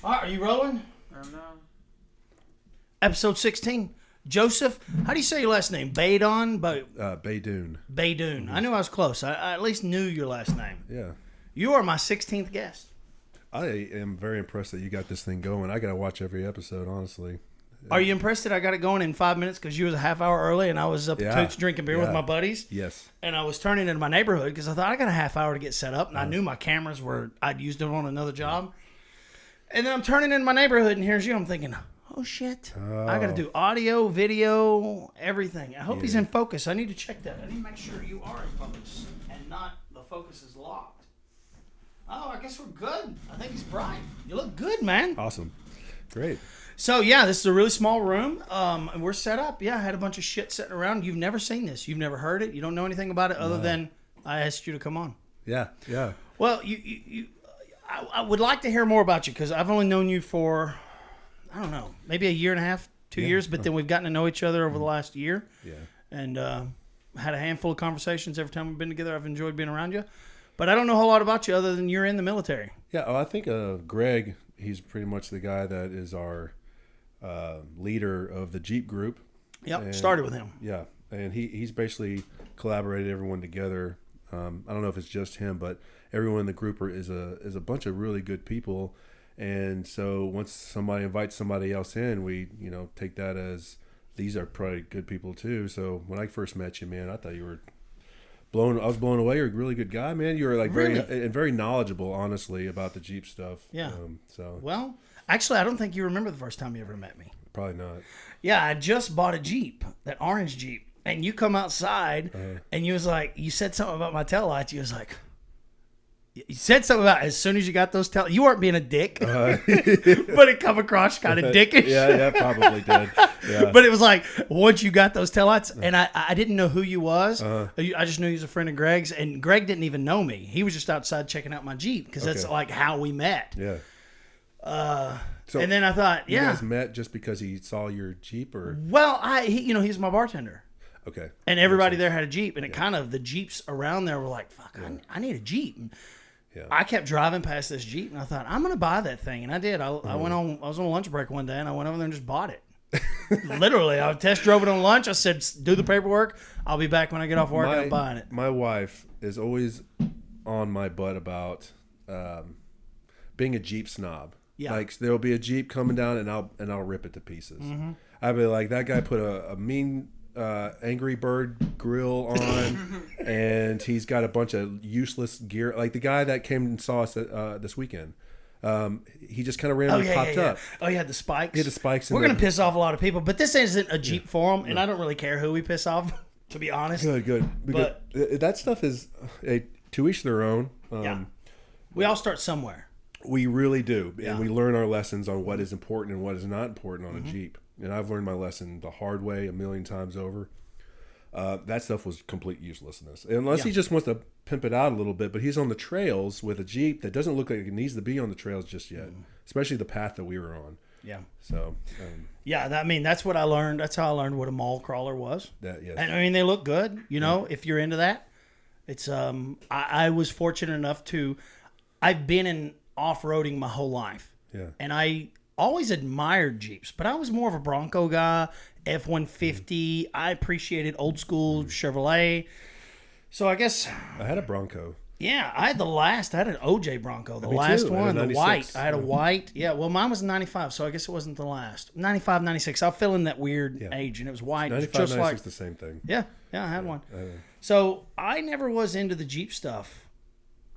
All right, are you rolling? No. Episode 16. Joseph, how do you say your last name? Baydoun? Baydoun. Baydoun. I knew I was close. I at least knew your last name. Yeah. You are my 16th guest. I am very impressed that you got this thing going. I got to watch every episode, honestly. Are you impressed that I got it going in 5 minutes because you was a half hour early and I was up at Toots drinking beer with my buddies? Yes. And I was turning into my neighborhood because I thought I got a half hour to get set up and I knew my cameras were, I'd used them on another job. And then I'm turning into my neighborhood and here's you. I'm thinking, oh shit, I got to do audio, video, everything. I hope he's in focus. I need to check that. I need to make sure you are in focus and not the focus is locked. Oh, I guess we're good. I think he's bright. You look good, man. Awesome. Great. So, yeah, this is a really small room, and we're set up. Yeah, I had a bunch of shit sitting around. You've never seen this. You've never heard it. You don't know anything about it other than I asked you to come on. Yeah. Well, I would like to hear more about you because I've only known you for, I don't know, maybe a year and a half, 2 years, but then we've gotten to know each other over the last year. Yeah. And had a handful of conversations every time we've been together. I've enjoyed being around you. But I don't know a whole lot about you other than you're in the military. Yeah, I think Greg, he's pretty much the guy that is our leader of the Jeep group. Yep, and, started with him. Yeah, and he's basically collaborated everyone together. I don't know if it's just him, but everyone in the group is a bunch of really good people. And so once somebody invites somebody else in, we take that as these are probably good people too. So when I first met you, man, I thought you were I was blown away. You're a really good guy, man. You were like very knowledgeable, honestly, about the Jeep stuff. Yeah. So well, actually, I don't think you remember the first time you ever met me. Probably not. Yeah, I just bought a Jeep, that orange Jeep, and you come outside, and you was like, you said something about my taillights. You was like, you said something about as soon as you got those taillights. You weren't being a dick, but it come across kind of dickish. Yeah, probably did. Yeah. But it was like, once you got those taillights, and I didn't know who you was. I just knew he was a friend of Greg's, and Greg didn't even know me. He was just outside checking out my Jeep, because that's like how we met. Yeah. So and then I thought, you guys met just because he saw your Jeep, or? Well, he's my bartender. Okay. And everybody there had a Jeep, and it kind of, the Jeeps around there were like, fuck, I need a Jeep. And I kept driving past this Jeep, and I thought, I'm going to buy that thing. And I did. I was on a lunch break one day, and I went over there and just bought it. Literally, I test drove it on lunch. I said, do the paperwork. I'll be back when I get off work, and I'm buying it. My wife is always on my butt about being a Jeep snob. Yeah. Like, there'll be a Jeep coming down, and I'll rip it to pieces. Mm-hmm. I'll be like, that guy put a mean Angry Bird grill on, and he's got a bunch of useless gear. Like the guy that came and saw us this weekend, he just kind of randomly popped up. Oh, he had the spikes. He had the spikes. We're gonna piss off a lot of people, but this isn't a Jeep forum, and I don't really care who we piss off. To be honest, good. But that stuff is to each their own. We all start somewhere. We really do, and we learn our lessons on what is important and what is not important on a Jeep. And I've learned my lesson the hard way a million times over. That stuff was complete uselessness. Unless he just wants to pimp it out a little bit. But he's on the trails with a Jeep that doesn't look like it needs to be on the trails just yet. Especially the path that we were on. Yeah. So. That's what I learned. That's how I learned what a mall crawler was. Yes. And I mean, they look good. If you're into that. It's I was fortunate enough I've been in off-roading my whole life. Yeah. And I always admired Jeeps, but I was more of a Bronco guy, F-150. I appreciated old school Chevrolet. So I guess I had a Bronco. Yeah, I had an OJ Bronco, the last one, the white. I had a white. Yeah, well, mine was 95, so I guess it wasn't the last. 95, 96. I fell in that weird age, and it was white. 95, just 96 the same thing. Yeah, I had one. So I never was into the Jeep stuff.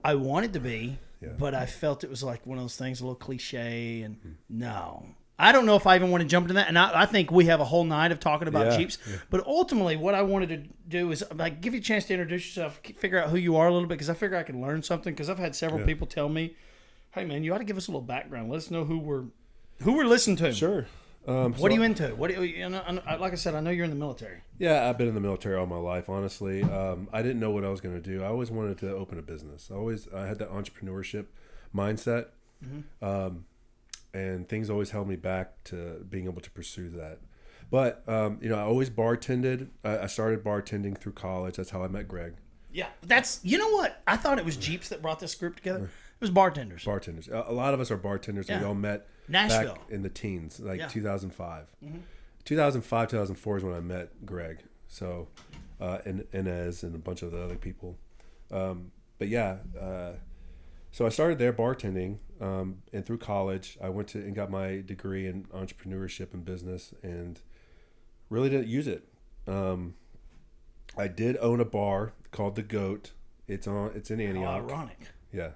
I wanted to be. Yeah. But I felt it was like one of those things, a little cliche, and no. I don't know if I even want to jump into that, and I think we have a whole night of talking about Jeeps. Yeah. But ultimately, what I wanted to do is like give you a chance to introduce yourself, figure out who you are a little bit, because I figure I can learn something, because I've had several people tell me, hey, man, you ought to give us a little background. Let us know who we're listening to. Sure. What are you into? Like I said, I know you're in the military. Yeah, I've been in the military all my life, honestly. I didn't know what I was going to do. I always wanted to open a business. I had that entrepreneurship mindset, and things always held me back to being able to pursue that. But, I always bartended. I started bartending through college. That's how I met Greg. Yeah, you know what? I thought it was Jeeps that brought this group together. was bartenders. Bartenders. A lot of us are bartenders. Yeah. We all met Nashville. back in the teens, like Yeah. 2005. 2005, 2004 is when I met Greg. So, and Inez and a bunch of the other people. But yeah, so I started there bartending, and through college, I went to and got my degree in entrepreneurship and business, and really didn't use it. I did own a bar called The Goat. It's in Antioch. How ironic. Yeah,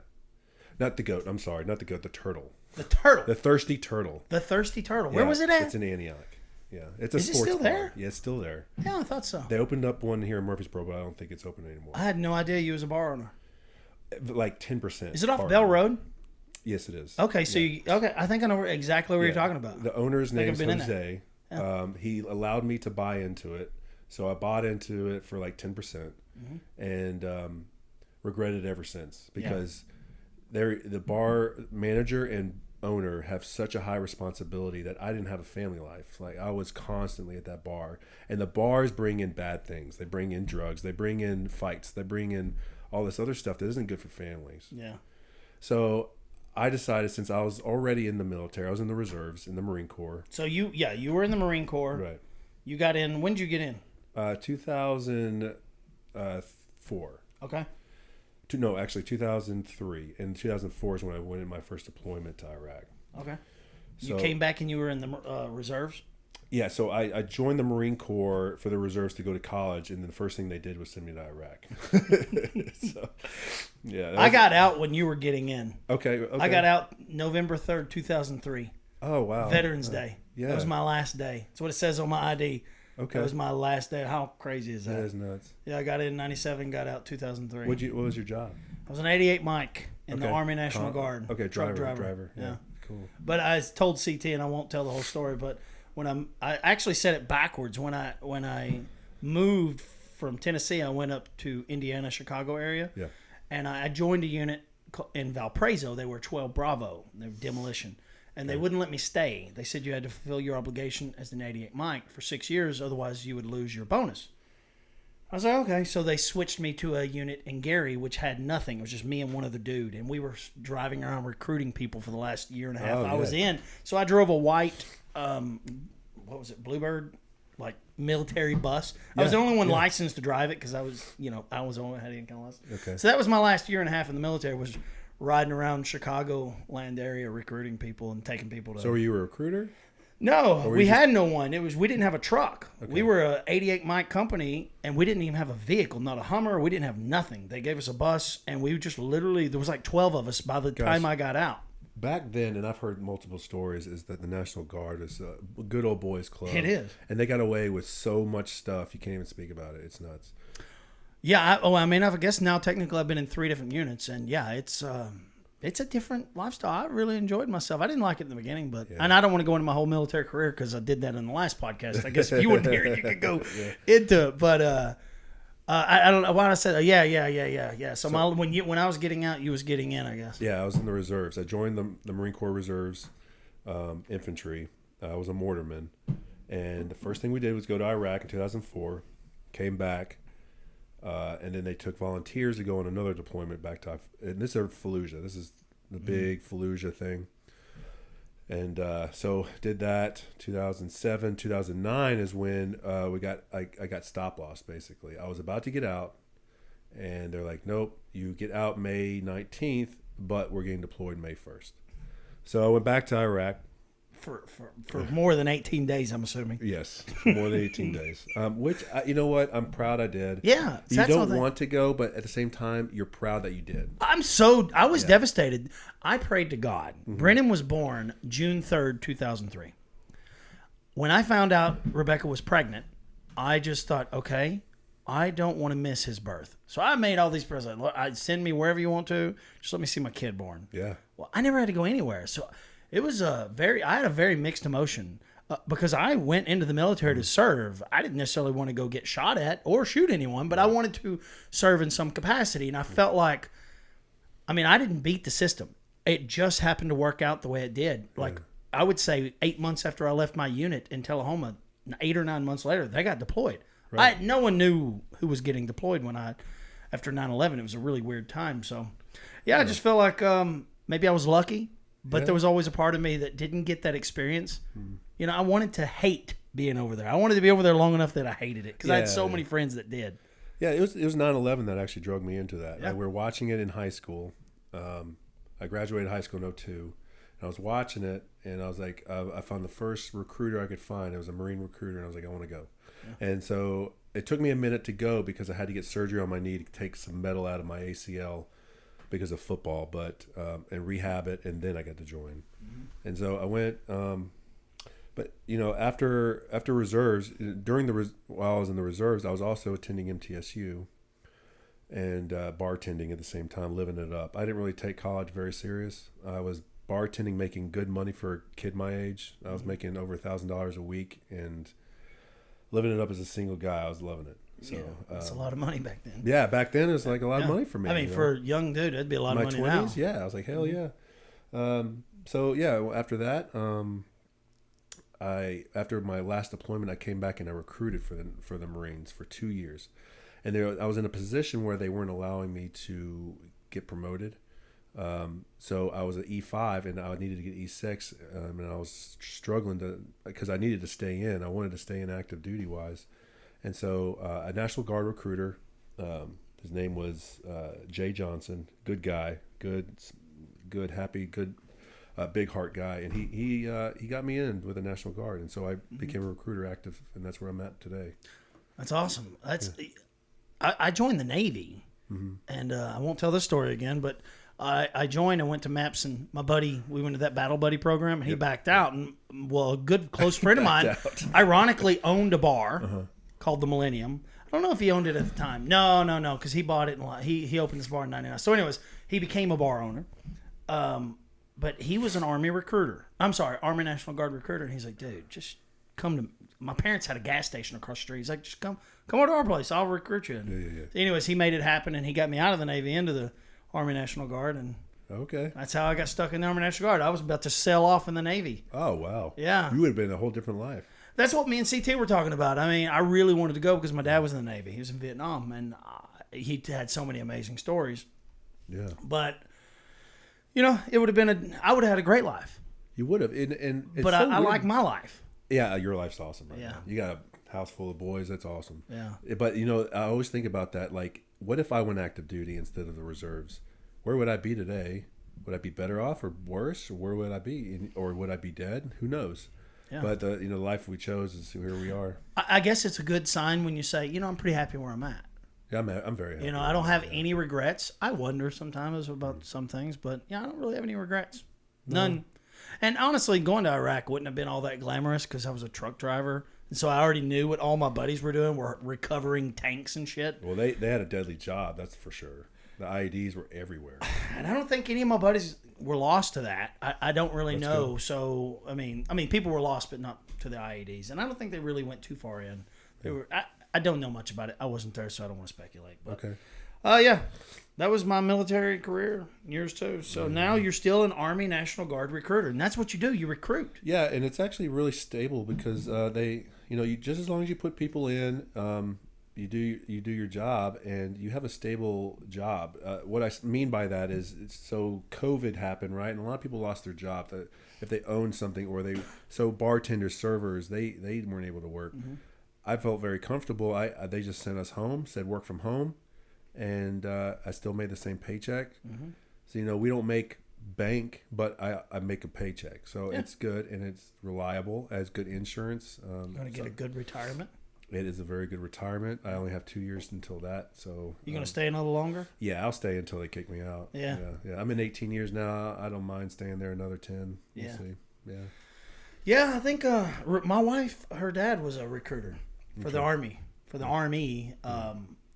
not the Goat. I'm sorry, not the Goat. The Turtle. The Turtle. The Thirsty Turtle. The Thirsty Turtle. Where was it at? It's in Antioch. Yeah, it's a Is it sports still bar. there? Yeah, it's still there. Yeah, I thought so. They opened up one here in Murfreesboro, but I don't think it's open anymore. I had no idea you was a bar owner. Like 10%. Is it off Bell Road? Yes, it is. Okay, so I think I know exactly what you're talking about. The owner's name is I've been in Jose. He allowed me to buy into it, so I bought into it for like 10%, and regretted it ever since because the bar manager and owner have such a high responsibility that I didn't have a family life. Like I was constantly at that bar, and the bars bring in bad things. They bring in drugs. They bring in fights. They bring in all this other stuff that isn't good for families. Yeah. So I decided, since I was already in the military, I was in the reserves in the Marine Corps. So you were in the Marine Corps. Right. You got in. When did you get in? 2004. Okay. No, actually 2003. And 2004 is when I went in my first deployment to Iraq. Okay. So, You came back and you were in the reserves? Yeah, so I joined the Marine Corps for the reserves to go to college, and then the first thing they did was send me to Iraq. So, yeah. I got out when you were getting in. Okay. I got out November 3rd, 2003. Oh, wow. Veterans Day. Yeah. That was my last day. That's what it says on my ID. Okay. That was my last day. How crazy is that? That is nuts. Yeah, I got in 97, got out 2003. What was your job? I was an 88 Mike in the Okay. Army National Guard. Okay, Truck driver. Yeah. Cool. But I told CT, and I won't tell the whole story, but I actually said it backwards. When I moved from Tennessee, I went up to Indiana, Chicago area. Yeah. And I joined a unit in Valparaiso. They were 12 Bravo. They were demolition. And they wouldn't let me stay. They said you had to fulfill your obligation as an 88 Mike for 6 years, otherwise you would lose your bonus. I was like, okay. So they switched me to a unit in Gary, which had nothing. It was just me and one other dude. And we were driving around recruiting people for the last year and a half I was in. So I drove a white, what was it, Bluebird, like military bus. I was the only one licensed to drive it because I was the only one that had any kind of license. Okay. So that was my last year and a half in the military, was riding around Chicago land area recruiting people and taking people to... So were you a recruiter? No, we had no one. We didn't have a truck. Okay. We were a 88 Mike company, and we didn't even have a vehicle, not a Hummer. We didn't have nothing. They gave us a bus, and we just literally, there was like 12 of us by the time I got out. Back then, and I've heard multiple stories, is that the National Guard is a good old boys club. It is. And they got away with so much stuff, you can't even speak about it. It's nuts. Yeah, I guess now technically I've been in 3 different units, and yeah, it's a different lifestyle. I really enjoyed myself. I didn't like it in the beginning, but and I don't want to go into my whole military career because I did that in the last podcast. I guess if you wouldn't hear it, you could go into it. But I don't know why I said yeah. So when I was getting out, you was getting in, I guess. Yeah, I was in the reserves. I joined the Marine Corps Reserves infantry. I was a mortarman, and the first thing we did was go to Iraq in 2004. Came back. And then they took volunteers to go on another deployment back to, and this is Fallujah. This is the big Fallujah thing. And so did that. 2007, 2009 is when I got stop loss, basically. I was about to get out, and they're like, nope, you get out May 19th, but we're getting deployed May 1st. So I went back to Iraq. For more than 18 days, I'm assuming. Yes, for more than 18 days. Which, you know what? I'm proud I did. Yeah. You don't want to go, but at the same time, you're proud that you did. I was devastated. I prayed to God. Brennan was born June 3rd, 2003. When I found out Rebecca was pregnant, I just thought, okay, I don't want to miss his birth. So I made all these presents. I'd send me wherever you want to. Just let me see my kid born. Yeah. Well, I never had to go anywhere. So it was I had a very mixed emotion because I went into the military to serve. I didn't necessarily want to go get shot at or shoot anyone, but I wanted to serve in some capacity. And I felt like, I didn't beat the system. It just happened to work out the way it did. Like I would say 8 months after I left my unit in Tullahoma, 8 or 9 months later, they got deployed. Right. No one knew who was getting deployed when after 9/11. It was a really weird time. So, yeah, I just felt like maybe I was lucky, but there was always a part of me that didn't get that experience. You know, I wanted to hate being over there. I wanted to be over there long enough that I hated it because I had so many friends that did. Yeah, it was 9/11 that actually drug me into that. Yeah. Like, we were watching it in high school. I graduated high school in 2002. And I was watching it, and I was like, I found the first recruiter I could find. It was a Marine recruiter, and I was like, I want to go. Yeah. And so it took me a minute to go because I had to get surgery on my knee to take some metal out of my ACL because of football, but and rehab it, and then I got to join. And so I went. But you know, after reserves, while I was in the reserves, I was also attending MTSU and bartending at the same time, living it up. I didn't really take college very serious. I was bartending, making good money for a kid my age. I was making over $1,000 a week and living it up as a single guy. I was loving it. So that's a lot of money back then. Yeah, back then it was like a lot of money for me. I mean, for a young dude, that'd be a lot of money 20s, now. Yeah, I was like, hell yeah. So yeah, after that, after my last deployment, I came back and I recruited for the Marines for 2 years, and I was in a position where they weren't allowing me to get promoted. So I was at E5 and I needed to get E6, and I was struggling because I needed to stay in. I wanted to stay in active duty wise, and so a National Guard recruiter, his name was Jay Johnson, good guy, good, happy, good. Big heart guy, and he got me in with the National Guard, and so I became a recruiter active, and that's where I'm at today. That's awesome. I joined the Navy, and I won't tell this story again, but I joined and went to MAPS, and my buddy, we went to that Battle Buddy program, and he backed out, and a good close friend of mine, ironically owned a bar called the Millennium. I don't know if he owned it at the time. No, because he bought it, and he opened this bar in '99. So anyways, he became a bar owner. But he was an Army recruiter. I'm sorry, Army National Guard recruiter. And he's like, dude, just come to... My parents had a gas station across the street. He's like, just come over to our place. I'll recruit you. Yeah. So anyways, he made it happen, and he got me out of the Navy into the Army National Guard. And that's how I got stuck in the Army National Guard. I was about to sail off in the Navy. Oh, wow. Yeah. You would have been a whole different life. That's what me and CT were talking about. I mean, I really wanted to go because my dad was in the Navy. He was in Vietnam, and he had so many amazing stories. Yeah. But... You know, it would have been I would have had a great life. You would have, and it's but so I like my life. Yeah, your life's awesome right now. You got a house full of boys. That's awesome. Yeah. But you know, I always think about that. Like, what if I went active duty instead of the reserves? Where would I be today? Would I be better off or worse? Or where would I be? Or would I be dead? Who knows? Yeah. But the life we chose is here we are. I guess it's a good sign when you say, I'm pretty happy where I'm at. Yeah, I'm very happy. I don't have any regrets. I wonder sometimes about some things, but I don't really have any regrets. None. And honestly, going to Iraq wouldn't have been all that glamorous because I was a truck driver. And so I already knew what all my buddies were doing, were recovering tanks and shit. Well, they had a deadly job, that's for sure. The IEDs were everywhere. And I don't think any of my buddies were lost to that. I don't really know. Good. So, I mean, people were lost, but not to the IEDs. And I don't think they really went too far in. They were... I don't know much about it. I wasn't there, so I don't want to speculate. But, okay. Yeah, that was my military career, yours too. So now you're still an Army National Guard recruiter, and that's what you do. You recruit. Yeah, and it's actually really stable because you just as long as you put people in, you do your job, and you have a stable job. What I mean by that is, so COVID happened, right? And a lot of people lost their job if they owned something, or bartenders, servers, they weren't able to work. Mm-hmm. I felt very comfortable. They just sent us home, said work from home, and I still made the same paycheck. Mm-hmm. So we don't make bank, but I make a paycheck. So it's good, and it's reliable. It has good insurance. Going to get a good retirement. It is a very good retirement. I only have 2 years until that. So you going to stay another longer? Yeah, I'll stay until they kick me out. Yeah. I'm in 18 years now. I don't mind staying there another 10. We'll see. Yeah. Yeah, I think my wife, her dad was a recruiter. For the Army.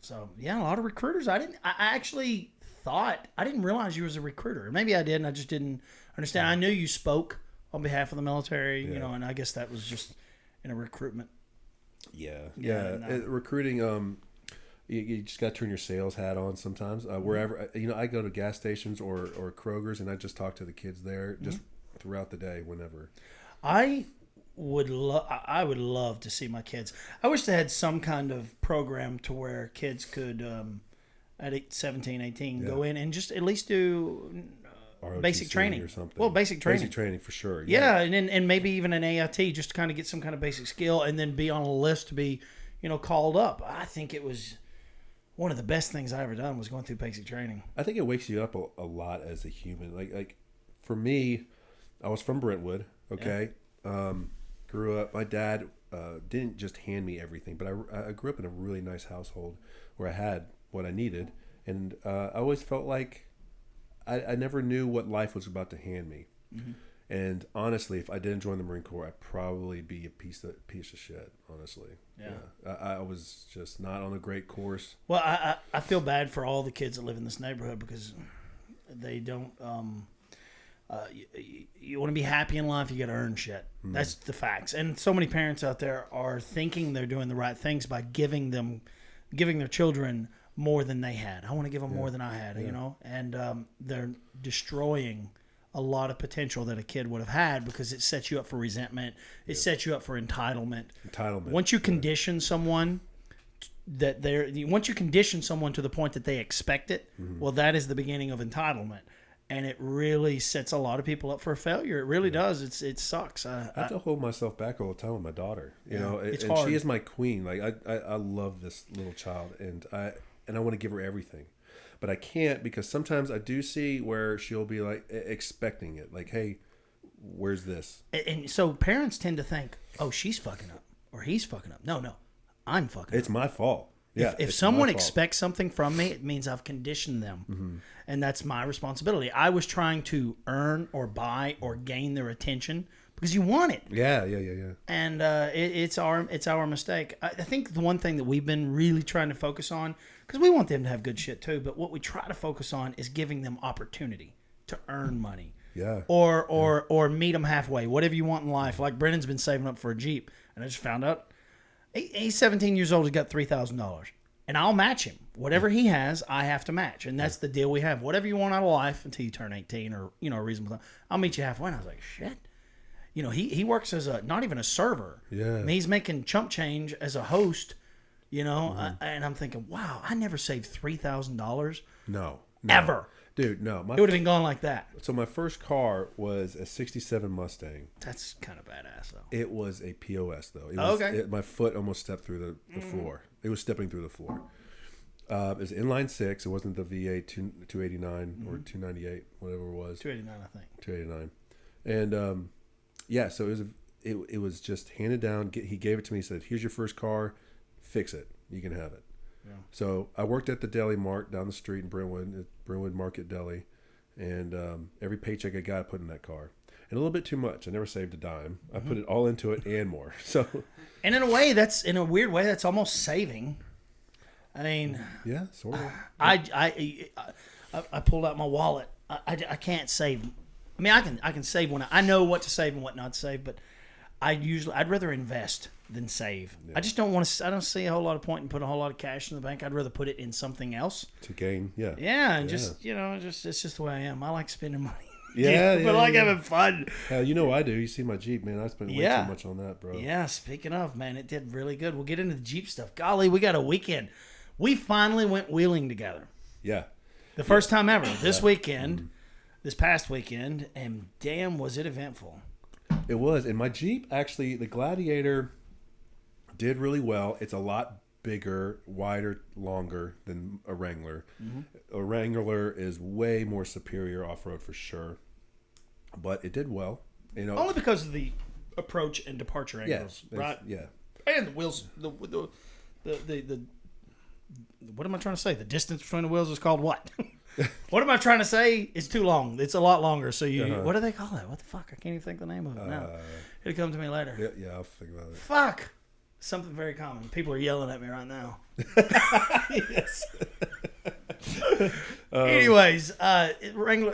So, a lot of recruiters. I actually thought, I didn't realize you was a recruiter. Maybe I did, and I just didn't understand. I knew you spoke on behalf of the military, and I guess that was just in a recruitment. Recruiting, you just got to turn your sales hat on sometimes. Wherever, I go to gas stations or Kroger's, and I just talk to the kids there just throughout the day, whenever. I would love to see my kids. I wish they had some kind of program to where kids could at 17, 18, Yeah. go in and just at least do basic ROTC training. or something. Well, basic training. Basic training for sure. Yeah, and maybe even an AIT just to kind of get some kind of basic skill and then be on a list to be, called up. I think it was one of the best things I ever done was going through basic training. I think it wakes you up a lot as a human. Like for me, I was from Brentwood, okay? Yeah. Grew up, my dad didn't just hand me everything, but I grew up in a really nice household where I had what I needed. And I always felt like I never knew what life was about to hand me. Mm-hmm. And honestly, if I didn't join the Marine Corps, I'd probably be a piece of shit, honestly. Yeah. I was just not on a great course. Well, I feel bad for all the kids that live in this neighborhood because they don't... you want to be happy in life, you got to earn shit. Mm. That's the facts. And so many parents out there are thinking they're doing the right things by giving their children more than they had. I want to give them more than I had, and they're destroying a lot of potential that a kid would have had because it sets you up for resentment. It sets you up for entitlement. Once you condition someone once you condition someone to the point that they expect it, well, that is the beginning of entitlement. And it really sets a lot of people up for failure. It really does. It sucks. I have to hold myself back all the time with my daughter. It's and hard. She is my queen. Like I love this little child, and I want to give her everything, but I can't because sometimes I do see where she'll be like expecting it. Like, hey, where's this? And so parents tend to think, oh, she's fucking up or he's fucking up. No, I'm fucking up. It's my fault. Yeah, if someone expects something from me, it means I've conditioned them. Mm-hmm. And that's my responsibility. I was trying to earn or buy or gain their attention because you want it. Yeah. And it's our mistake. I think the one thing that we've been really trying to focus on, because we want them to have good shit too, but what we try to focus on is giving them opportunity to earn money. Yeah. Or meet them halfway, whatever you want in life. Like Brennan's been saving up for a Jeep, and I just found out he's 17 years old. He's got $3,000, and I'll match him. Whatever he has, I have to match, and that's the deal we have. Whatever you want out of life until you turn 18 or a reasonable time, I'll meet you halfway. And I was like, shit. He works as not even a server. Yeah. I mean, he's making chump change as a host. And I'm thinking, wow, I never saved $3,000. No. Ever. Dude, no. It would have been gone like that. So my first car was a 67 Mustang. That's kind of badass, though. It was a POS, though. Okay. My foot almost stepped through the floor. It was stepping through the floor. It was inline six. It wasn't the V8 289 or 298, whatever it was. 289, I think. 289. And, so it was just handed down. He gave it to me. He said, here's your first car. Fix it. You can have it. Yeah. So I worked at the Deli Mart down the street in Brentwood Market Deli, and every paycheck I got, I put in that car, and a little bit too much. I never saved a dime. I put it all into it and more. So, and in a weird way, that's almost saving. I mean, yeah, sort of. I pulled out my wallet. I can't save. I mean, I can save when I know what to save and what not to save, but I'd rather invest than save. Yeah. I just don't want to. I don't see a whole lot of point in putting a whole lot of cash in the bank. I'd rather put it in something else to gain. Yeah. Yeah, and just it's just the way I am. I like spending money. Yeah, but I like having fun. I do. You see my Jeep, man. I spent way too much on that, bro. Yeah. Speaking of, man, it did really good. We'll get into the Jeep stuff. Golly, we got a weekend. We finally went wheeling together. Yeah. The first time ever. This weekend, this past weekend, and damn, was it eventful. It was. And my Jeep, actually, the Gladiator did really well. It's a lot bigger, wider, longer than a Wrangler. Mm-hmm. A Wrangler is way more superior off-road for sure. But it did well. Only because of the approach and departure angles, right? Yeah. And the wheels, the what am I trying to say? The distance between the wheels is called what? What am I trying to say? It's too long. It's a lot longer. So what do they call that? What the fuck? I can't even think the name of it now. It'll come to me later. Yeah, I'll think about it. Fuck. Something very common. People are yelling at me right now. Yes. Anyways, Wrangler,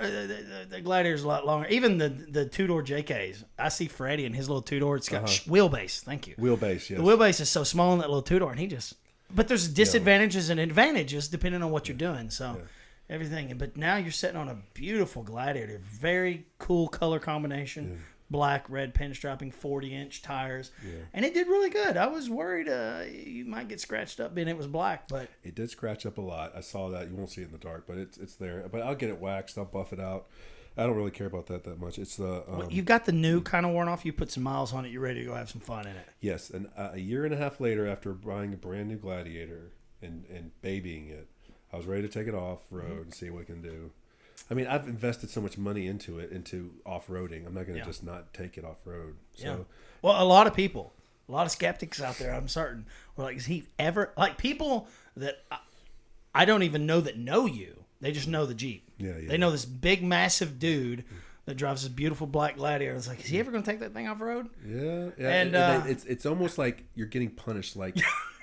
the Gladiator's a lot longer. Even the two-door JKs. I see Freddie and his little two-door. It's got wheelbase. Thank you. Wheelbase, yes. The wheelbase is so small in that little two-door, and he just... But there's disadvantages and advantages depending on what you're doing. So everything. But now you're sitting on a beautiful Gladiator. Very cool color combination. black, red pinstriping, 40-inch tires. Yeah. And it did really good. I was worried you might get scratched up being it was black, but it did scratch up a lot. I saw that. You won't see it in the dark, but it's there. But I'll get it waxed. I'll buff it out. I don't really care about that much. It's the you've got the new kind of worn off. You put some miles on it. You're ready to go have some fun in it. Yes, and a year and a half later, after buying a brand new Gladiator and babying it, I was ready to take it off road and see what it can do. I mean, I've invested so much money into off roading. I'm not going to just not take it off road. So, yeah. Well, a lot of skeptics out there, I'm certain, were like, is he ever like people that I don't even know that know you? They just know the Jeep. Yeah. They know this big, massive dude that drives this beautiful black Gladiator. It's like, is he ever going to take that thing off road? Yeah. And it's almost like you're getting punished. Like,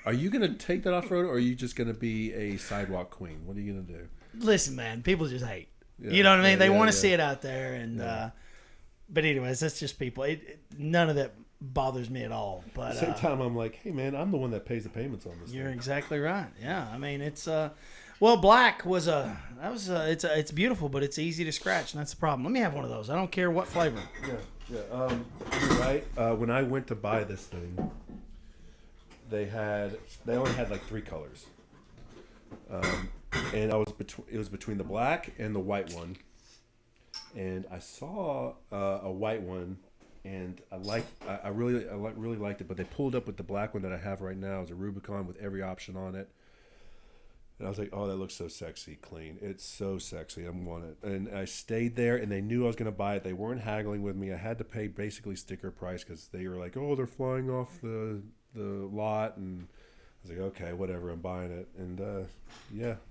are you going to take that off road, or are you just going to be a sidewalk queen? What are you going to do? Listen, man, people just hate. Yeah, you know what I mean? They want to see yeah. it out there, and but anyways, that's just people. None of that bothers me at all. But at the same time, I'm like, hey, man, I'm the one that pays the payments on this. You're thing. exactly right. Yeah, I mean, it's well, black was it's beautiful, but it's easy to scratch, and that's the problem. Let me have one of those. I don't care what flavor. Yeah. You're right. When I went to buy this thing, they only had like 3 colors. And it was between the black and the white one, and I saw a white one, and I really liked it. But they pulled up with the black one that I have right now. It's a Rubicon with every option on it, and I was like, oh, that looks so sexy, clean. It's so sexy. I want it. And I stayed there, and they knew I was going to buy it. They weren't haggling with me. I had to pay basically sticker price because they were like, oh, they're flying off the lot, and I was like, okay, whatever, I'm buying it. And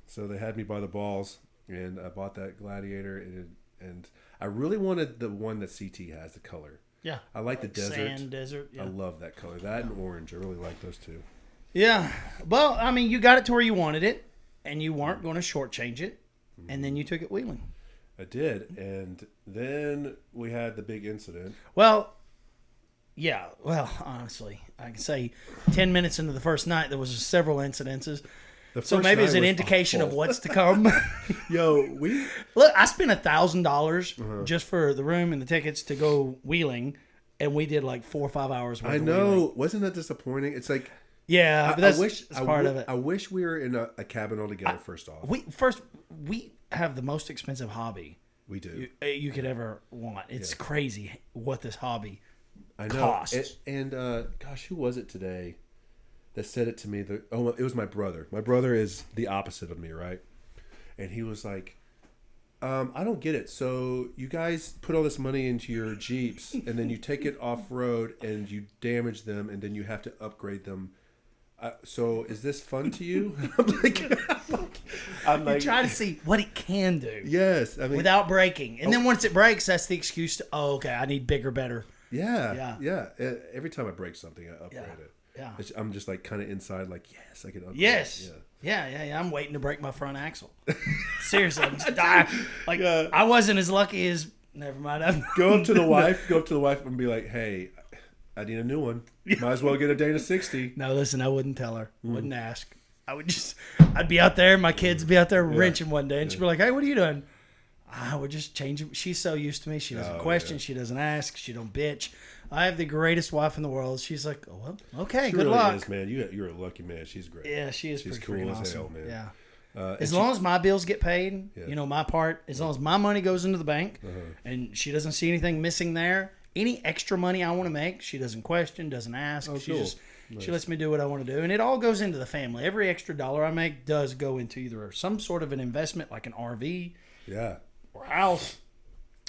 so they had me by the balls, and I bought that Gladiator, and I really wanted the one that CT has, the color. Yeah. I like the desert. Sand, desert. Yeah. I love that color. That and orange. I really like those two. Yeah. Well, I mean, you got it to where you wanted it, and you weren't going to shortchange it, and then you took it wheeling. I did, and then we had the big incident. Well, yeah. Well, honestly, I can say 10 minutes into the first night, there was several incidences. So maybe it's an indication of what's to come. Yo, look, I spent $1,000 just for the room and the tickets to go wheeling, and we did like 4 or 5 hours worth I of know. wheeling. Wasn't that disappointing? It's like, yeah, but that's part of it. I wish we were in a cabin all together. First off, we have the most expensive hobby we do you could ever want. It's crazy what this hobby costs. And gosh, who was it today that said it to me? It was my brother. My brother is the opposite of me, right? And he was like, I don't get it. So you guys put all this money into your Jeeps, and then you take it off road and you damage them, and then you have to upgrade them. So is this fun to you? I'm like, you try to see what it can do. Yes, I mean, without breaking, and then once it breaks, that's the excuse to okay, I need bigger, better. Yeah. Every time I break something, I upgrade it. Yeah, I'm just like kind of inside, like yes, I can upgrade. Yes, yeah. I'm waiting to break my front axle. Seriously, I'm just dying. Like I wasn't as lucky as. Never mind. Go up to the wife and be like, hey, I need a new one. Might as well get a Dana 60. No, listen, I wouldn't tell her. Wouldn't ask. I'd be out there, my kids would be out there wrenching one day, and she'd be like, hey, what are you doing? I would just change it. She's so used to me. She doesn't question. She doesn't ask. She don't bitch. I have the greatest wife in the world. She's like, oh, well, okay, good luck. Is, man. You're a lucky man. She's great. Yeah, she's pretty cool as awesome. hell, man. Yeah. As long as my bills get paid, my part, as long as my money goes into the bank and she doesn't see anything missing there, any extra money I want to make, she doesn't question, doesn't ask. She lets me do what I want to do. And it all goes into the family. Every extra dollar I make does go into either some sort of an investment like an RV or house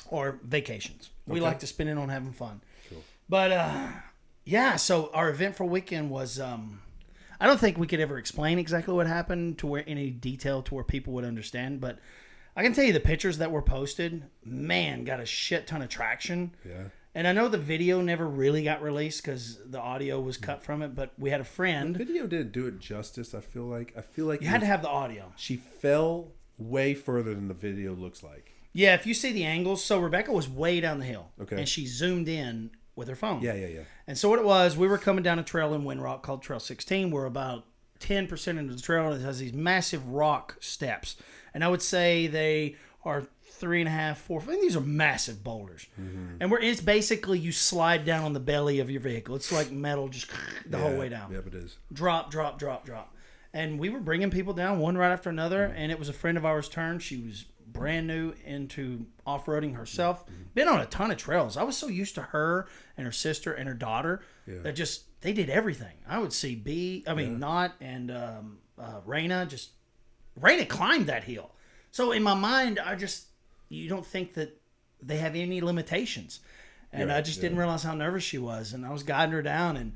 or vacations. We like to spend it on having fun. Cool. But, so our eventful weekend was... I don't think we could ever explain exactly what happened to where any detail to where people would understand, but I can tell you the pictures that were posted, man, got a shit ton of traction. Yeah. And I know the video never really got released because the audio was cut from it, but we had a friend. The video didn't do it justice, I feel like. You had to have the audio. She fell way further than the video looks like. Yeah, if you see the angles, so Rebecca was way down the hill. Okay. And she zoomed in with her phone. Yeah. And so what it was, we were coming down a trail in Windrock called Trail 16. We're about 10% into the trail, and it has these massive rock steps. And I would say they are 3.5, 4. I mean, these are massive boulders, and it's basically you slide down on the belly of your vehicle. It's like metal, just the whole way down. Yep, it is. Drop. And we were bringing people down one right after another, and it was a friend of ours' turn. She was brand new into off-roading herself. Been on a ton of trails. I was so used to her and her sister and her daughter that they did everything. I would see Knott and Raina. Raina climbed that hill. So in my mind, you don't think that they have any limitations. And I just didn't realize how nervous she was. And I was guiding her down, and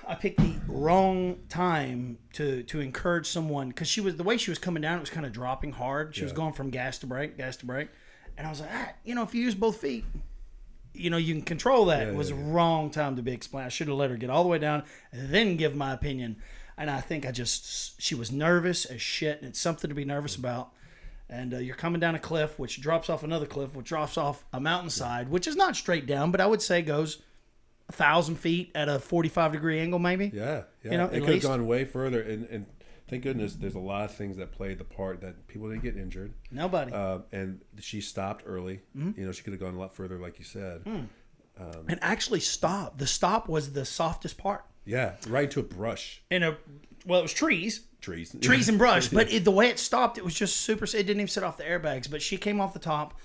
I picked the wrong time to encourage someone, because the way she was coming down, it was kind of dropping hard. She was going from gas to brake. And I was like, if you use both feet, you can control that. It was the wrong time to be explained. I should have let her get all the way down and then give my opinion. And I think she was nervous as shit, and it's something to be nervous about. And you're coming down a cliff, which drops off another cliff, which drops off a mountainside, which is not straight down, but I would say goes 1,000 feet at a 45-degree angle, maybe. Yeah. It could have gone way further, and thank goodness there's a lot of things that played the part that people didn't get injured. Nobody. And she stopped early. She could have gone a lot further, like you said. And actually stopped. The stop was the softest part. Yeah, right into a brush. It was trees. Trees and brush. But the way it stopped, it was just super. It didn't even set off the airbags. But she came off the top.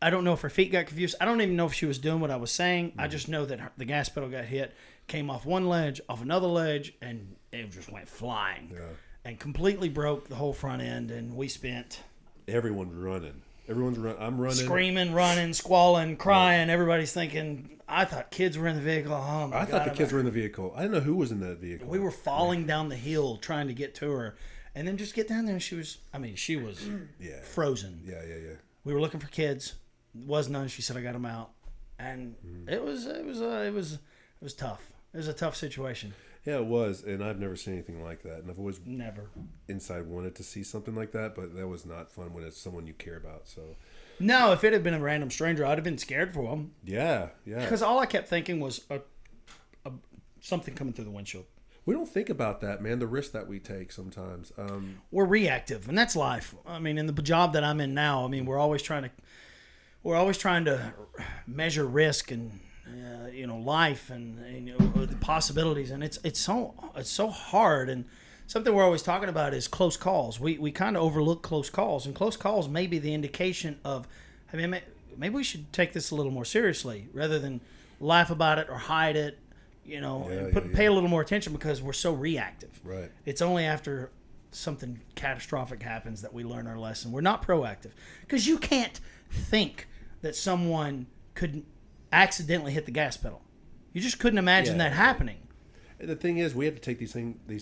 I don't know if her feet got confused. I don't even know if she was doing what I was saying. I just know that the gas pedal got hit, came off one ledge, off another ledge, and it just went flying. Yeah. And completely broke the whole front end. And we spent... Everyone's running. I'm running. Screaming, running, squalling, crying. Everybody's thinking... I thought kids were in the vehicle. Oh my God. I thought the kids were in the vehicle. I didn't know who was in that vehicle. We were falling down the hill trying to get to her. And then just get down there, and she was frozen. Yeah. We were looking for kids. Was none. She said, I got them out. And it was tough. It was a tough situation. Yeah, it was. And I've never seen anything like that. And I've always never inside wanted to see something like that, but that was not fun when it's someone you care about. So no, if it had been a random stranger, I'd have been scared for them. Yeah. Because all I kept thinking was something coming through the windshield. We don't think about that, man. The risk that we take sometimes. We're reactive, and that's life. I mean, in the job that I'm in now, we're always trying to measure risk and life and the possibilities, and it's so hard. And something we're always talking about is close calls. We kind of overlook close calls, and close calls may be the indication of, maybe we should take this a little more seriously rather than laugh about it or hide it. Pay a little more attention, because we're so reactive. Right. It's only after something catastrophic happens that we learn our lesson. We're not proactive, because you can't think that someone could accidentally hit the gas pedal. You just couldn't imagine that happening. And the thing is, we have to take these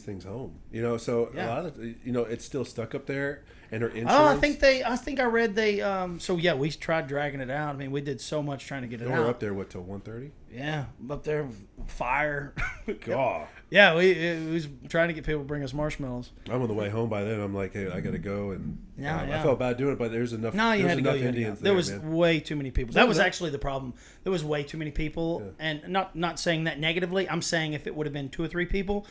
things home. So a lot of it's still stuck up there, and her insurance. Oh, I think I read they. So yeah, we tried dragging it out. We did so much trying to get it out. We're up there till 1:30. Yeah, up there, fire. God. Yeah, we was trying to get people to bring us marshmallows. I'm on the way home by then. I'm like, hey, I gotta go, and I felt bad doing it, but there's enough. No, you had to go. Indians there was man. way too many people. That was actually the problem. There was way too many people, and not saying that negatively. I'm saying if it would have been 2 or 3 people,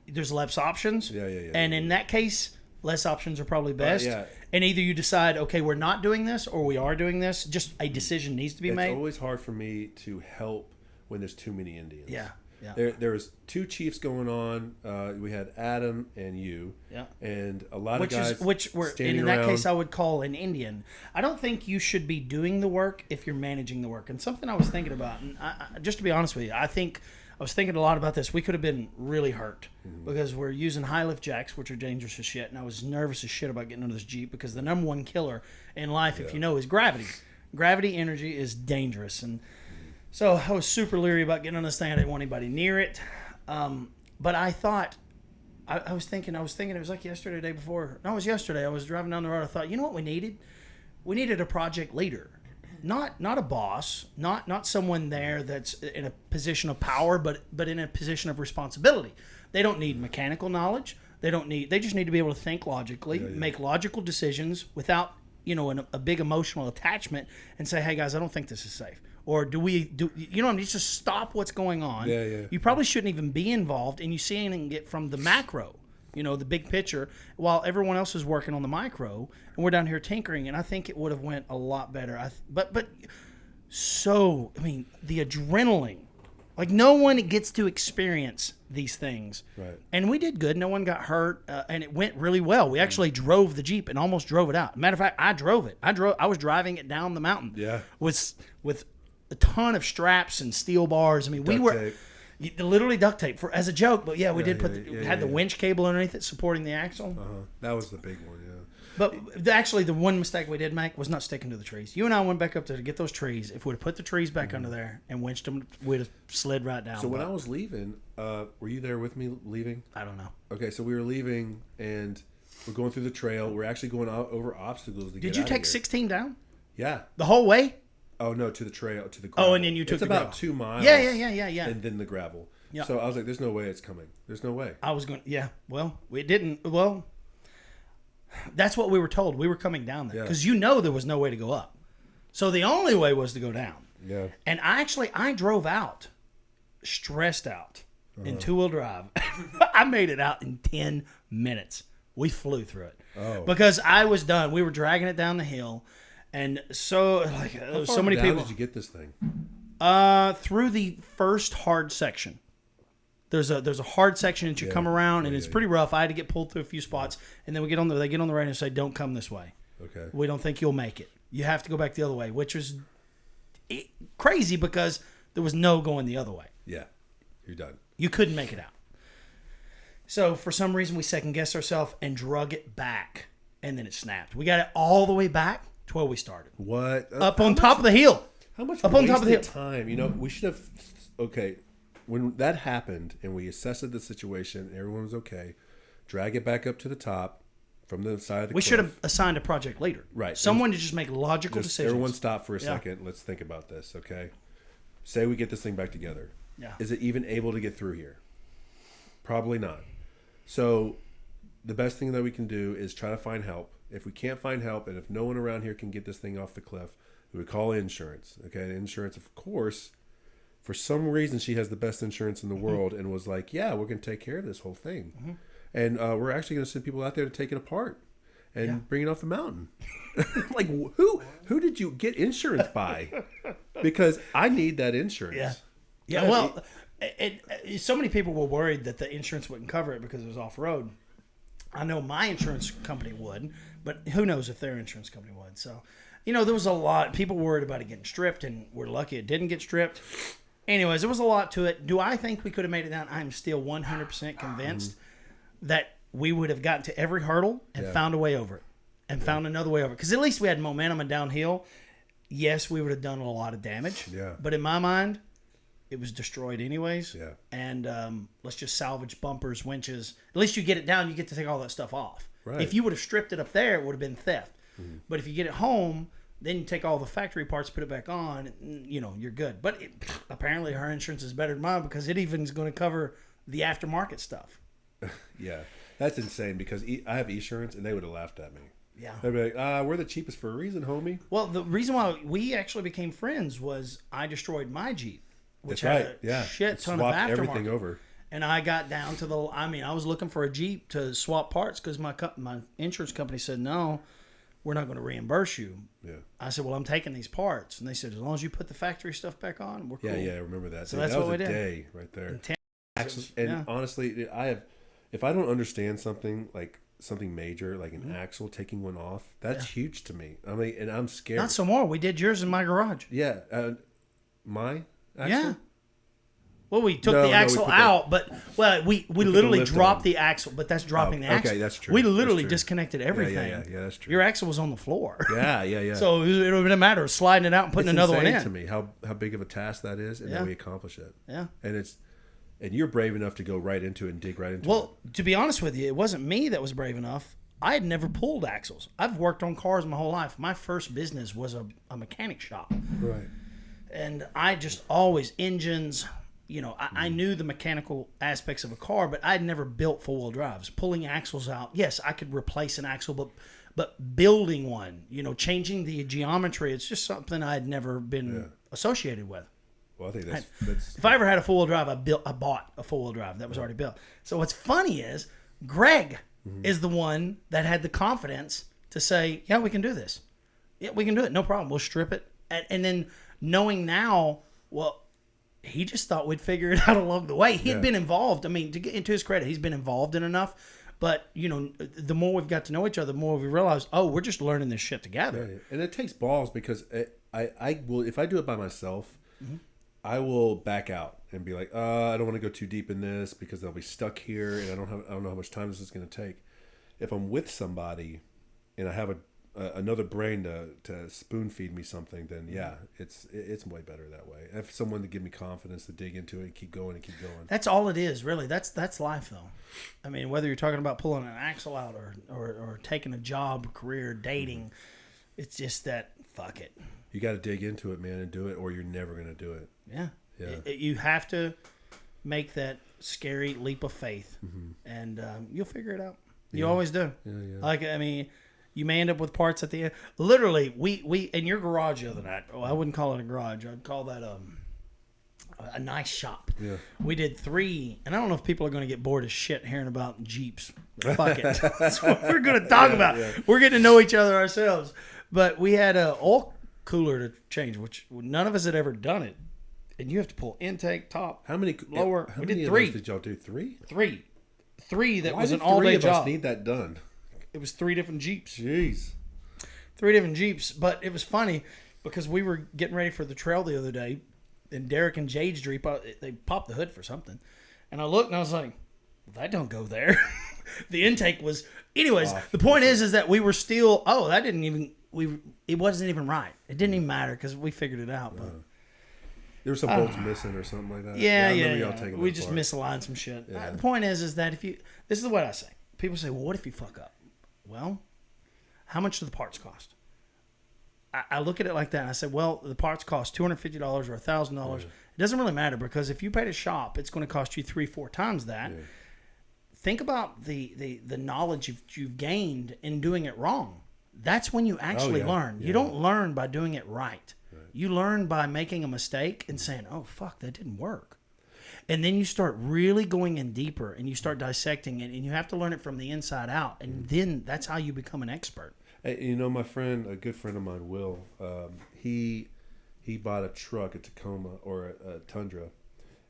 there's less options. Yeah. And in that case, less options are probably best. And either you decide, okay, we're not doing this, or we are doing this. Just a decision needs to be made. It's always hard for me to help when there's too many Indians. Yeah. There was 2 chiefs going on. We had Adam and you. Yeah. And a lot of guys. In that case, I would call an Indian. I don't think you should be doing the work if you're managing the work. And something I was thinking about, and just to be honest with you, I was thinking a lot about this. We could have been really hurt because we're using high lift jacks, which are dangerous as shit. And I was nervous as shit about getting into this Jeep, because the number one killer in life, if you know, is gravity. Gravity energy is dangerous. And so I was super leery about getting on this thing. I didn't want anybody near it. But I thought, I was thinking, it was like yesterday, the day before. No, it was yesterday. I was driving down the road. I thought, you know what we needed? We needed a project leader. Not a boss, not someone there that's in a position of power, but in a position of responsibility. They don't need mechanical knowledge. They just need to be able to think logically, make logical decisions without, a big emotional attachment, and say, hey guys, I don't think this is safe. Or just stop what's going on. Yeah. You probably shouldn't even be involved, and you see anything get from the macro. the big picture, while everyone else is working on the micro, and we're down here tinkering. And I think it would have went a lot better. The adrenaline, like no one gets to experience these things. Right. And we did good. No one got hurt, and it went really well. We actually drove the Jeep and almost drove it out. Matter of fact, I drove it. I was driving it down the mountain. Yeah. With a ton of straps and steel bars. I mean, we were literally duct tape as a joke, but we did had the winch cable underneath it supporting the axle. That was the big one, yeah. But actually, the one mistake we did make was not sticking to the trees. You and I went back up there to get those trees. If we'd have put the trees back under there and winched them, we'd have slid right down. So when I was leaving, were you there with me leaving? I don't know. Okay, so we were leaving, and we're going through the trail. We're actually going over obstacles to get Did you out take of here. 16 down? Yeah. The whole way? Oh, no, to the trail, to the gravel. Oh, and then you took it's the about gravel. 2 miles. Yeah. And then the gravel. Yeah. So I was like, there's no way it's coming. There's no way. I was going, well, we didn't. Well, that's what we were told. We were coming down there. Because there was no way to go up. So the only way was to go down. Yeah. And I drove out, stressed out, in two-wheel drive. I made it out in 10 minutes. We flew through it. Oh. Because I was done. We were dragging it down the hill. And so, so many people. How did you get this thing? Through the first hard section. There's a hard section that you come around, and it's pretty rough. I had to get pulled through a few spots, and then they get on the radio and say, "Don't come this way. Okay. We don't think you'll make it. You have to go back the other way," which was crazy because there was no going the other way. Yeah, you're done. You couldn't make it out. So for some reason, we second guessed ourselves and drug it back, and then it snapped. We got it all the way back to where we started. What? Up on top of the hill. How much up on top of the hill? Time? We should have. Okay, when that happened and we assessed the situation, everyone was okay. Drag it back up to the top from the side of the cliff. We should have assigned a project leader. Right. Someone to just make logical decisions. Everyone stop for a second. Let's think about this, okay? Say we get this thing back together. Yeah. Is it even able to get through here? Probably not. So the best thing that we can do is try to find help. If we can't find help, and if no one around here can get this thing off the cliff, we would call insurance. Okay, and insurance, of course, for some reason, she has the best insurance in the world, and was like, "Yeah, we're going to take care of this whole thing, and we're actually going to send people out there to take it apart and bring it off the mountain." Like, who did you get insurance by? Because I need that insurance. Yeah. Well, so many people were worried that the insurance wouldn't cover it because it was off road. I know my insurance company would, but who knows if their insurance company would. So, there was a lot. People worried about it getting stripped, and we're lucky it didn't get stripped. Anyways, there was a lot to it. Do I think we could have made it down? I'm still 100% convinced that we would have gotten to every hurdle and found a way over it and found another way over it. Because at least we had momentum and downhill. Yes, we would have done a lot of damage. Yeah. But in my mind, it was destroyed anyways. Yeah. And let's just salvage bumpers, winches. At least you get it down, you get to take all that stuff off. Right. If you would have stripped it up there, it would have been theft. Mm-hmm. But if you get it home, then you take all the factory parts, put it back on, you're good. But apparently her insurance is better than mine because it even is going to cover the aftermarket stuff. Yeah. That's insane because I have insurance and they would have laughed at me. Yeah. They'd be like, we're the cheapest for a reason, homie. Well, the reason why we actually became friends was I destroyed my Jeep. Which That's had a shit ton of aftermarket. Everything over. And I got down to I was looking for a Jeep to swap parts because my insurance company said, no, we're not going to reimburse you. Yeah. I said, well, I'm taking these parts. And they said, as long as you put the factory stuff back on, we're cool. Yeah, I remember that. So that's what we did. That was a day right there. And honestly, if I don't understand something like something major, like an axle, taking one off, that's huge to me. I mean, and I'm scared. Not some more. We did yours in my garage. Yeah. My axle? Yeah. Well, we took the axle out, but we literally dropped the axle, but that's dropping the axle. Okay, that's true. We literally disconnected everything. Yeah, that's true. Your axle was on the floor. Yeah. So it would have mattered sliding it out and putting another one in. To me, how big of a task that is, and then we accomplish it. Yeah. And you're brave enough to go right into it and dig right into it. Well, to be honest with you, it wasn't me that was brave enough. I had never pulled axles. I've worked on cars my whole life. My first business was a mechanic shop. Right. And I just always engines. I knew the mechanical aspects of a car, but I'd never built four-wheel drives. Pulling axles out, yes, I could replace an axle, but building one, changing the geometry, it's just something I'd never been associated with. Well, I think that's if I ever had a four-wheel drive, I bought a four-wheel drive that was already built. So what's funny is Greg is the one that had the confidence to say, yeah, we can do this. Yeah, we can do it. No problem. We'll strip it. And then knowing now, well, he just thought we'd figure it out along the way. He had been involved. I mean, to get into his credit, he's been involved in enough. But, you know, the more we've got to know each other, the more we realize, oh, we're just learning this shit together. Yeah. And it takes balls because I will, if I do it by myself, I will back out and be like, I don't want to go too deep in this because I'll be stuck here and I don't know how much time this is going to take. If I'm with somebody and I have another brain to spoon feed me something, then it's way better that way. I have someone to give me confidence to dig into it and keep going. That's all it is, really. That's life, though. I mean, whether you're talking about pulling an axle out or taking a job, career, dating, it's just that, fuck it. You got to dig into it, man, and do it, or you're never going to do it. Yeah. You have to make that scary leap of faith, and you'll figure it out. You always do. Yeah. Like, I mean, you may end up with parts at the end. Literally, we in your garage the other night. Oh, I wouldn't call it a garage. I'd call that a nice shop. Yeah. We did 3, and I don't know if people are going to get bored as shit hearing about Jeeps. But fuck it. That's what we're going to talk about. Yeah. We're getting to know each other ourselves. But we had an oil cooler to change, which none of us had ever done it. And you have to pull intake, top, lower. How we many did 3. did y'all do? 3? 3 that was an all-day job. Why did 3 of us need that done? It was 3 different Jeeps. Jeez. 3 different Jeeps. But it was funny because we were getting ready for the trail the other day, and Derek and Jade's Jeep, they popped the hood for something. And I looked and I was like, well, that don't go there. The intake was... Anyways, the point is that we were still... Oh, that didn't even... It wasn't even right. It didn't even matter because we figured it out. But there were some bolts missing or something like that. Yeah. We just misaligned some shit. Yeah. The point is that if you... This is what I say. People say, well, what if you fuck up? Well, how much do the parts cost? I look at it like that and I say, well, the parts cost $250 or $1,000. It doesn't really matter because if you pay to shop, it's going to cost you 3-4 times that. Yeah. Think about the knowledge you've gained in doing it wrong. That's when you actually learn. Yeah. You don't learn by doing it right. You learn by making a mistake and saying, oh, fuck, that didn't work. And then you start really going in deeper and you start dissecting it and you have to learn it from the inside out. And then that's how you become an expert. Hey, you know, my friend, a good friend of mine, Will, he bought a truck, a Tacoma or a Tundra,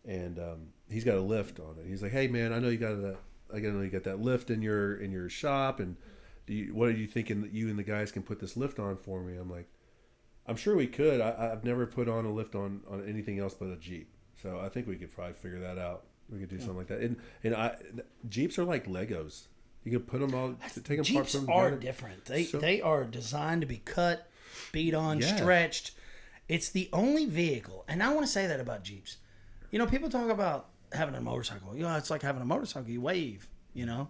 and he's got a lift on it. He's like, hey, man, I know you got that lift in your shop, and what are you thinking that you and the guys can put this lift on for me? I'm like, I'm sure we could. I've never put on a lift on anything else but a Jeep. So I think we could probably figure that out. We could do something like that. And Jeeps are like Legos. You can put them all, take them apart. Jeeps are different. They are designed to be cut, beat on, stretched. It's the only vehicle, and I want to say that about Jeeps. You know, people talk about having a motorcycle. You know, it's like having a motorcycle. You wave, you know.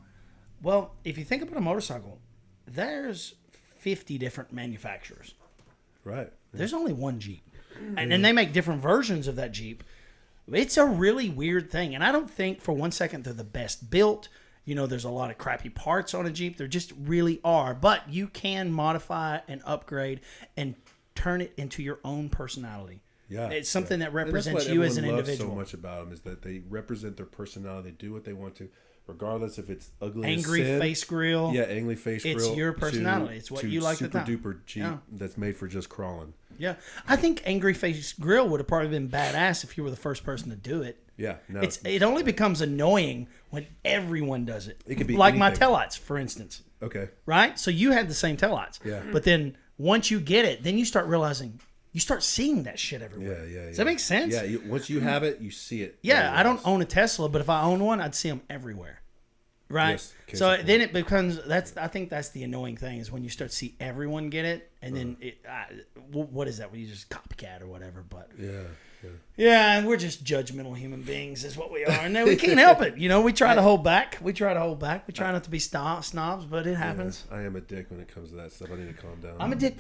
Well, if you think about a motorcycle, there's 50 different manufacturers. Right. There's only one Jeep. And then they make different versions of that Jeep. It's a really weird thing. And I don't think for one second they're the best built. You know, there's a lot of crappy parts on a Jeep. There just really are. But you can modify and upgrade and turn it into your own personality. Yeah. It's something that represents you as an individual. So much about them is that they represent their personality. They do what they want to. Regardless if it's ugly angry as sin. Face grill. Yeah, angry face grill. It's your personality. It's what you like to super duper Jeep that's made for just crawling. Yeah. I think angry face grill would have probably been badass if you were the first person to do it. Yeah. No, it only becomes annoying when everyone does it. It could be like anything. my taillights, for instance. Okay. Right? So you had the same taillights. Yeah. But then once you get it, then you start realizing you start seeing that shit everywhere. Yeah. Does that make sense? Yeah. Once you have it, you see it. Yeah. I don't own a Tesla, but if I own one, I'd see them everywhere. Right. Yes, so then it becomes I think that's the annoying thing is when you start to see everyone get it, and then what is that? When you just copycat or whatever. But yeah, we're just judgmental human beings, is what we are, and we can't help it. You know, we try to hold back. We try not to be snobs, but it happens. I am a dick when it comes to that stuff. I need to calm down. I'm a dick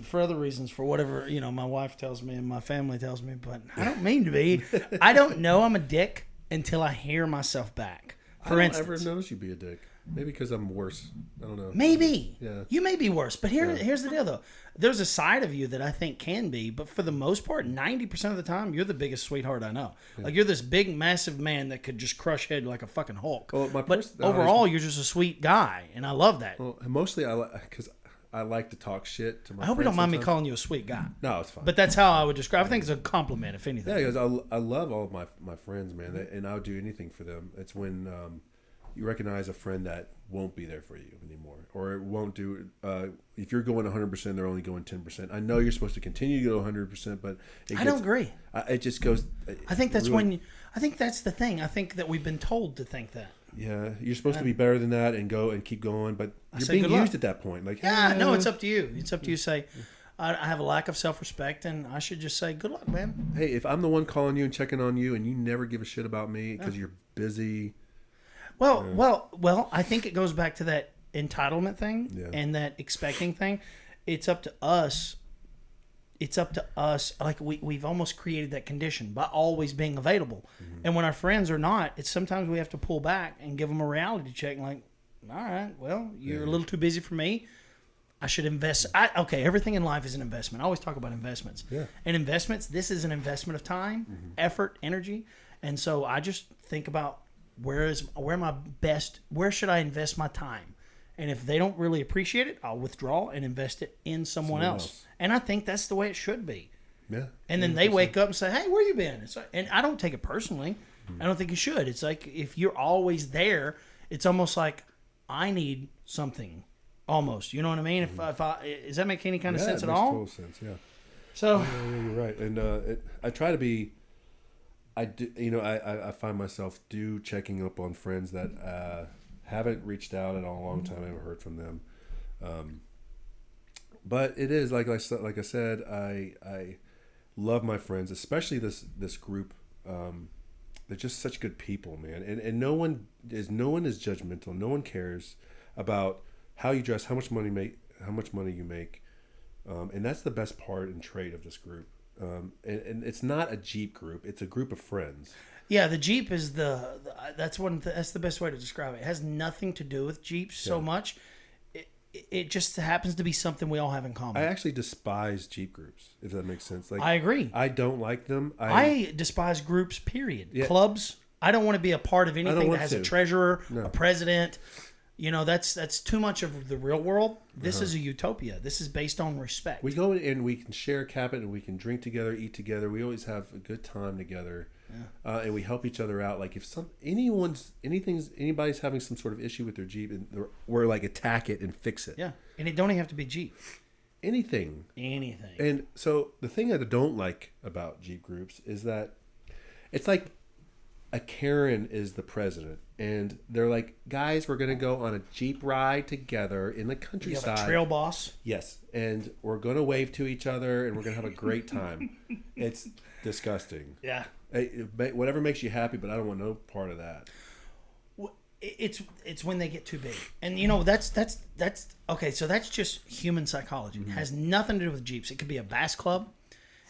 for other reasons, for whatever my wife tells me and my family tells me, but I don't mean to be. I don't know I'm a dick until I hear myself back. For instance, I don't ever notice you be a dick. Maybe because I'm worse. I don't know. Maybe. Yeah. You may be worse. But here's the deal, though. There's a side of you that I think can be, but for the most part, 90% of the time, you're the biggest sweetheart I know. Yeah. Like, you're this big, massive man that could just crush head like a fucking Hulk. Well, but overall, you're just a sweet guy, and I love that. Well, mostly because I like to talk shit to my friends. I hope you don't mind me calling you a sweet guy. No, it's fine. But that's how I would describe it. I think it's a compliment, if anything. Yeah, because I love all of my friends, man, and I would do anything for them. It's when you recognize a friend that won't be there for you anymore, or it won't do. If you're going 100%, they're only going 10%. I know you're supposed to continue to go 100%, but I don't agree. It just goes. I think that's really, I think that's the thing. I think that we've been told to think that. Yeah, you're supposed to be better than that and go and keep going, but you're being used at that point. Like, yeah, no, it's up to you. It's up to you to say, I have a lack of self-respect, and I should just say, good luck, man. Hey, if I'm the one calling you and checking on you, and you never give a shit about me because you're busy. Well, I think it goes back to that entitlement thing and that expecting thing. It's up to us. Like we've almost created that condition by always being available. Mm-hmm. And when our friends are not, it's sometimes we have to pull back and give them a reality check. Like, all right, well, you're a little too busy for me. I should invest. Everything in life is an investment. I always talk about investments. Yeah. And investments, this is an investment of time, effort, energy. And so I just think about where should I invest my time? And if they don't really appreciate it, I'll withdraw and invest it in someone else. And I think that's the way it should be. Yeah. And then they wake up and say, hey, where you been? And I don't take it personally. I don't think you should. It's like if you're always there, it's almost like I need something. Almost. You know what I mean? Does that make any kind of sense at all? Yeah, it makes total sense, yeah. So. Yeah, you're right. And I try to be, I find myself checking up on friends that haven't reached out in a long time. I haven't heard from them. But it is, like I said, I love my friends, especially this group. They're just such good people, man. And no one is judgmental. No one cares about how you dress, how much money you make. And that's the best part and trait of this group. And it's not a Jeep group; it's a group of friends. Yeah, the Jeep is that's the best way to describe it. It has nothing to do with Jeeps so much. It just happens to be something we all have in common. I actually despise Jeep groups, if that makes sense. Like, I agree. I don't like them. I despise groups. Period. Yeah. Clubs. I don't want to be a part of anything that has a treasurer, a president. You know, that's too much of the real world. This is a utopia. This is based on respect. We go in and we can share a cabin and we can drink together, eat together. We always have a good time together, and we help each other out. Like if anybody's having some sort of issue with their Jeep, and we're like attack it and fix it. Yeah, and it don't even have to be Jeep. Anything. And so the thing that I don't like about Jeep groups is that it's like a Karen is the president, and they're like, guys, we're going to go on a Jeep ride together in the countryside. You have a trail boss? Yes, and we're going to wave to each other, and we're going to have a great time. It's disgusting. Yeah. Whatever makes you happy, but I don't want no part of that. It's when they get too big. And, you know, that's okay, so that's just human psychology. It has nothing to do with Jeeps. It could be a bass club.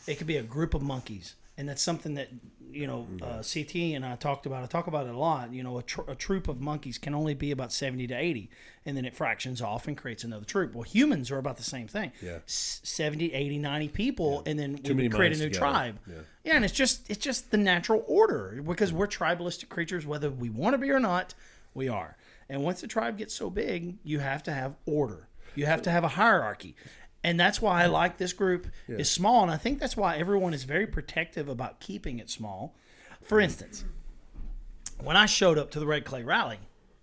It could be a group of monkeys. And that's something that, you know, CT and I talked about. I talk about it a lot. You know, a troop of monkeys can only be about 70 to 80, and then it fractions off and creates another troop. Well, humans are about the same thing. Yeah. 70, 80, 90 people, and then we create a new tribe. Yeah, and it's just the natural order because we're tribalistic creatures, whether we want to be or not, we are. And once the tribe gets so big, you have to have order. You have to have a hierarchy. And that's why I like this group is small, and I think that's why everyone is very protective about keeping it small. For instance, when I showed up to the Red Clay Rally,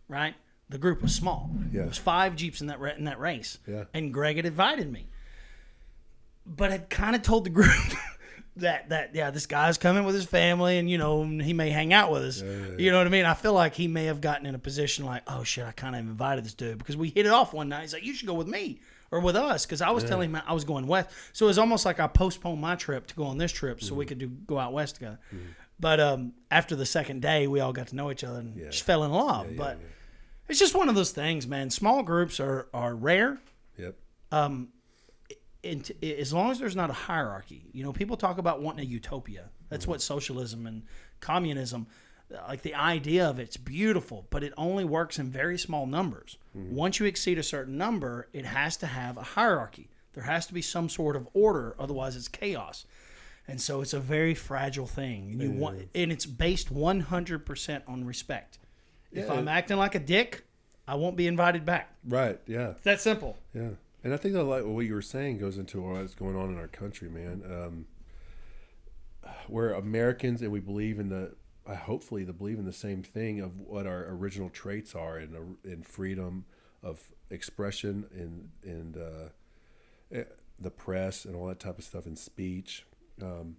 right, the group was small. Yeah. There was 5 Jeeps in that race, and Greg had invited me, but had kind of told the group that this guy's coming with his family, and you know he may hang out with us. You know what I mean? I feel like he may have gotten in a position like, oh shit, I kind of invited this dude because we hit it off one night. He's like, you should go with me. Or with us, because I was telling him I was going west. So it was almost like I postponed my trip to go on this trip so we could go out west together. But after the second day, we all got to know each other and just fell in love. But it's just one of those things, man. Small groups are rare. Yep. As long as there's not a hierarchy. You know, people talk about wanting a utopia. That's what socialism and communism. Like the idea of it's beautiful, but it only works in very small numbers. Once you exceed a certain number, it has to have a hierarchy. There has to be some sort of order, otherwise it's chaos. And so it's a very fragile thing. And it's based 100% on respect. If I'm acting like a dick, I won't be invited back. Right, yeah. It's that simple. Yeah. And I think that like what you were saying goes into what's going on in our country, man. We're Americans and we believe in hopefully believe in the same thing of what our original traits are in freedom of expression and the press and all that type of stuff, in speech,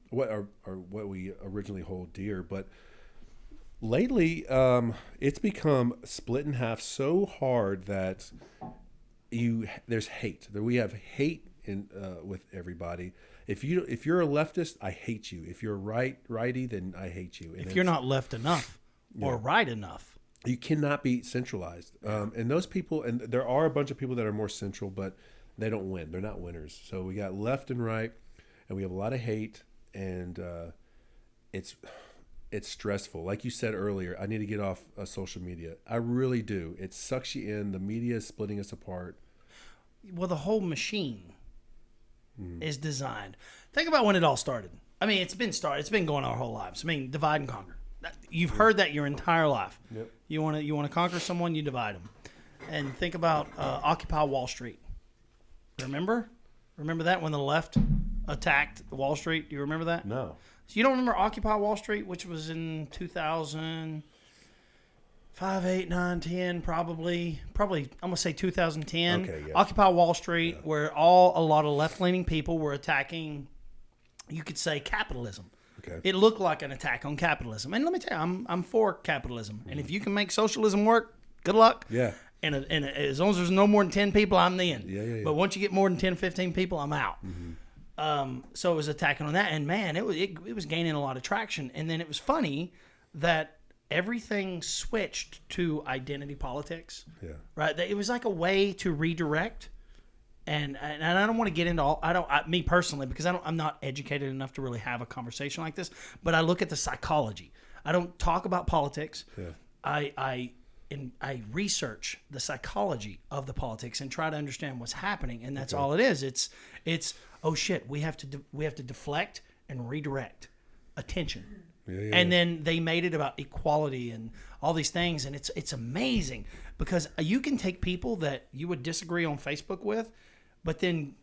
what we originally hold dear. But lately, it's become split in half so hard that there's hate. We have hate with everybody. If you're a leftist, I hate you. If you're a righty, then I hate you. And if you're not left enough or right enough, you cannot be centralized. And those people, and there are a bunch of people that are more central, but they don't win. They're not winners. So we got left and right, and we have a lot of hate, and it's stressful. Like you said earlier, I need to get off social media. I really do. It sucks you in. The media is splitting us apart. Well, the whole machine is designed. Think about when it all started. I mean, it's been going on our whole lives. I mean, divide and conquer. You've heard that your entire life. Yep. You want to conquer someone, you divide them. And think about Occupy Wall Street. Remember that when the left attacked Wall Street? Do you remember that? No. So you don't remember Occupy Wall Street, which was in 2005, 8, 9, 10, probably I'm going to say 2010. Okay, yeah. Occupy Wall Street, where a lot of left-leaning people were attacking, you could say, capitalism. Okay. It looked like an attack on capitalism. And let me tell you, I'm for capitalism. And if you can make socialism work, good luck. Yeah. And as long as there's no more than 10 people, I'm in. Yeah. But once you get more than 10, 15 people, I'm out. So it was attacking on that. And, man, it was gaining a lot of traction. And then it was funny that everything switched to identity politics. Yeah. Right? It was like a way to redirect. And I don't want to get into all. Me personally, because I'm not educated enough to really have a conversation like this. But I look at the psychology. I don't talk about politics. Yeah. I research the psychology of the politics and try to understand what's happening. And that's all it is. It's oh shit, we have to deflect and redirect attention. Yeah. And then they made it about equality and all these things, and it's amazing because you can take people that you would disagree on Facebook with. But then,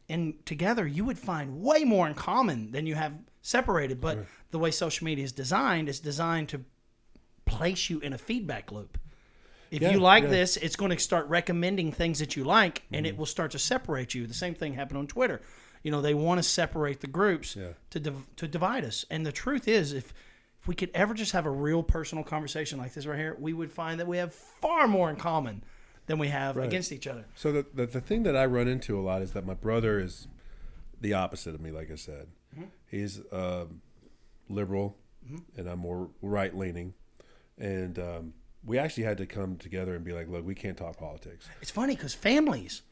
together, you would find way more in common than you have separated. But the way social media is designed to place you in a feedback loop. If you like this, it's going to start recommending things that you like, and it will start to separate you. The same thing happened on Twitter. They want to separate the groups to divide us. And the truth is, if we could ever just have a real personal conversation like this right here, we would find that we have far more in common than we have against each other. So the thing that I run into a lot is that my brother is the opposite of me, like I said. Mm-hmm. He's liberal, and I'm more right-leaning. And we actually had to come together and be like, look, we can't talk politics. It's funny because families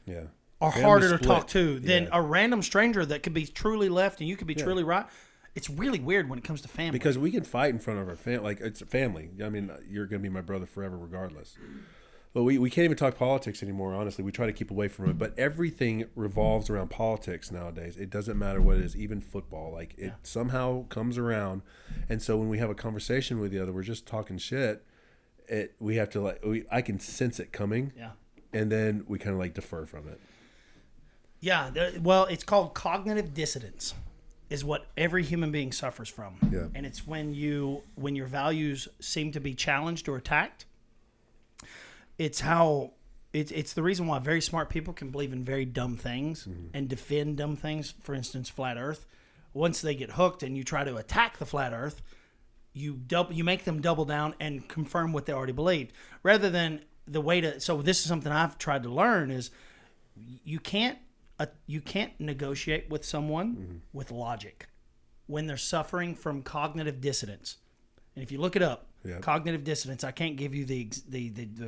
are Family harder to split. talk to than a random stranger that could be truly left and you could be truly right. It's really weird when it comes to family. Because we can fight in front of our family. Like, it's a family. I mean, you're going to be my brother forever regardless. But we can't even talk politics anymore, honestly. We try to keep away from it. But everything revolves around politics nowadays. It doesn't matter what it is, even football. Like, it somehow comes around. And so when we have a conversation with the other, we're just talking shit. We have to, I can sense it coming. Yeah. And then we kind of, defer from it. Yeah. Well, it's called cognitive dissonance is what every human being suffers from. Yeah. And it's when your values seem to be challenged or attacked. It's the reason why very smart people can believe in very dumb things and defend dumb things. For instance, flat Earth. Once they get hooked and you try to attack the flat Earth, you make them double down and confirm what they already believed. Rather than the way to. So this is something I've tried to learn is you can't negotiate with someone with logic when they're suffering from cognitive dissonance. And if you look it up. Yep. Cognitive dissonance. I can't give you the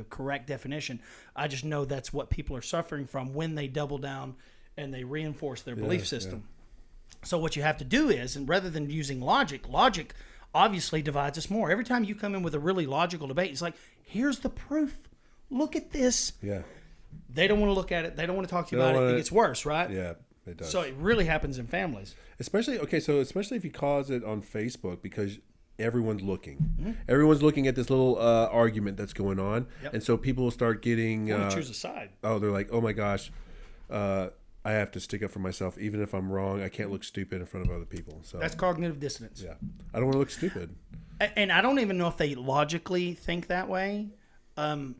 correct definition. I just know that's what people are suffering from when they double down and they reinforce their belief system. Yeah. So what you have to do is, and rather than using logic obviously divides us more. Every time you come in with a really logical debate, it's like, here's the proof. Look at this. Yeah. They don't want to look at it. They don't want to talk to you about it. It gets worse, right? Yeah, it does. So it really happens in families. Especially if you cause it on Facebook, because everyone's looking. Mm-hmm. Everyone's looking at this little argument that's going on. Yep. And so people will start getting... choose a side. Oh, they're like, oh my gosh, I have to stick up for myself. Even if I'm wrong, I can't look stupid in front of other people. So that's cognitive dissonance. Yeah. I don't want to look stupid. And I don't even know if they logically think that way. So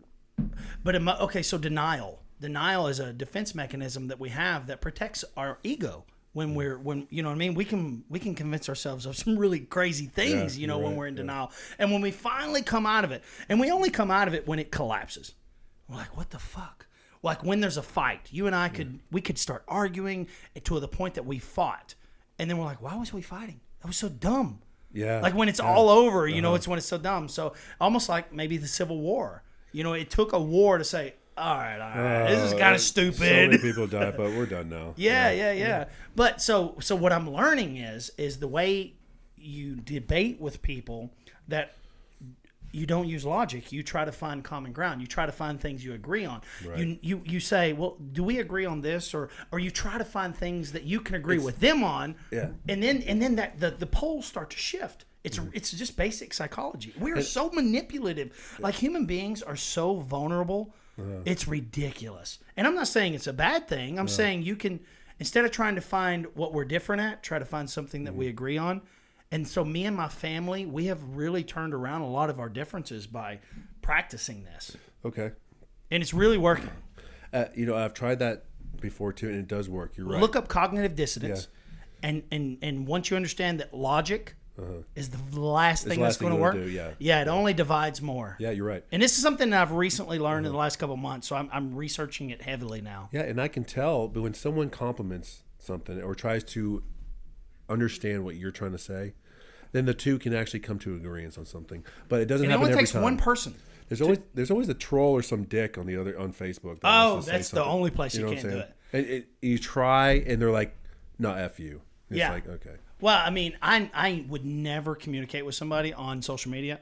denial. Denial is a defense mechanism that we have that protects our ego when you know what I mean? We can convince ourselves of some really crazy things, when we're in denial. And when we finally come out of it, and we only come out of it when it collapses. We're like, what the fuck? Like when there's a fight, you and I could start arguing to the point that we fought. And then we're like, why was we fighting? That was so dumb. Yeah. Like when it's all over, it's when it's so dumb. So almost like maybe the Civil War. It took a war to say, all right, this is kind of stupid. So many people died, but we're done now. Yeah. But so what I'm learning is the way you debate with people that you don't use logic. You try to find common ground. You try to find things you agree on. Right. You say, well, do we agree on this? Or you try to find things that you can agree with them on. Yeah. And then that the poles start to shift. It's just basic psychology. We are so manipulative. Like human beings are so vulnerable. It's ridiculous. And I'm not saying it's a bad thing. I'm saying you can, instead of trying to find what we're different at, try to find something that we agree on. And so me and my family, we have really turned around a lot of our differences by practicing this. Okay. And it's really working. I've tried that before too, and it does work. You're right. Look up cognitive dissonance. Yeah. And once you understand that logic is the last thing that's going to work. It only divides more. Yeah, you're right. And this is something that I've recently learned in the last couple of months, so I'm researching it heavily now. Yeah, and I can tell, but when someone compliments something or tries to understand what you're trying to say, then the two can actually come to agreement on something. But it doesn't happen every time. It only takes one person. There's always a troll or some dick on Facebook. That's the only place you can't do it. You try, and they're like, "No, F you." It's like, okay. Well, I mean, I would never communicate with somebody on social media.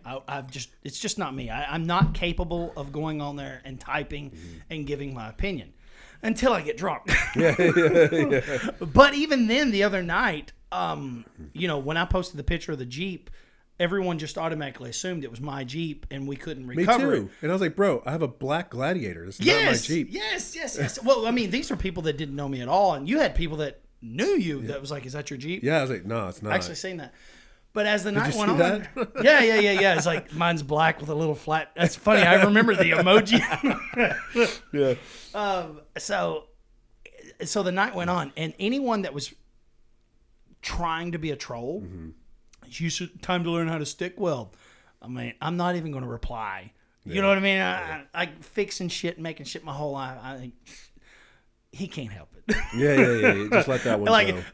It's just not me. I'm not capable of going on there and typing and giving my opinion until I get drunk. Yeah. But even then, the other night, when I posted the picture of the Jeep, everyone just automatically assumed it was my Jeep and we couldn't recover Me too. And I was like, bro, I have a black Gladiator. This is not my Jeep. Yes. Well, I mean, these are people that didn't know me at all, and you had people that knew you that was like, is that your Jeep? Yeah, I was like, no, it's not. I actually seen that. But as the night went on, yeah. It's like mine's black with a little flat. That's funny. I remember the emoji. Yeah. So the night went on, and anyone that was trying to be a troll, time to learn how to stick weld. I mean, I'm not even going to reply. You know what I mean? I fixing shit, making shit my whole life. I think he can't help it. Yeah. Just let that one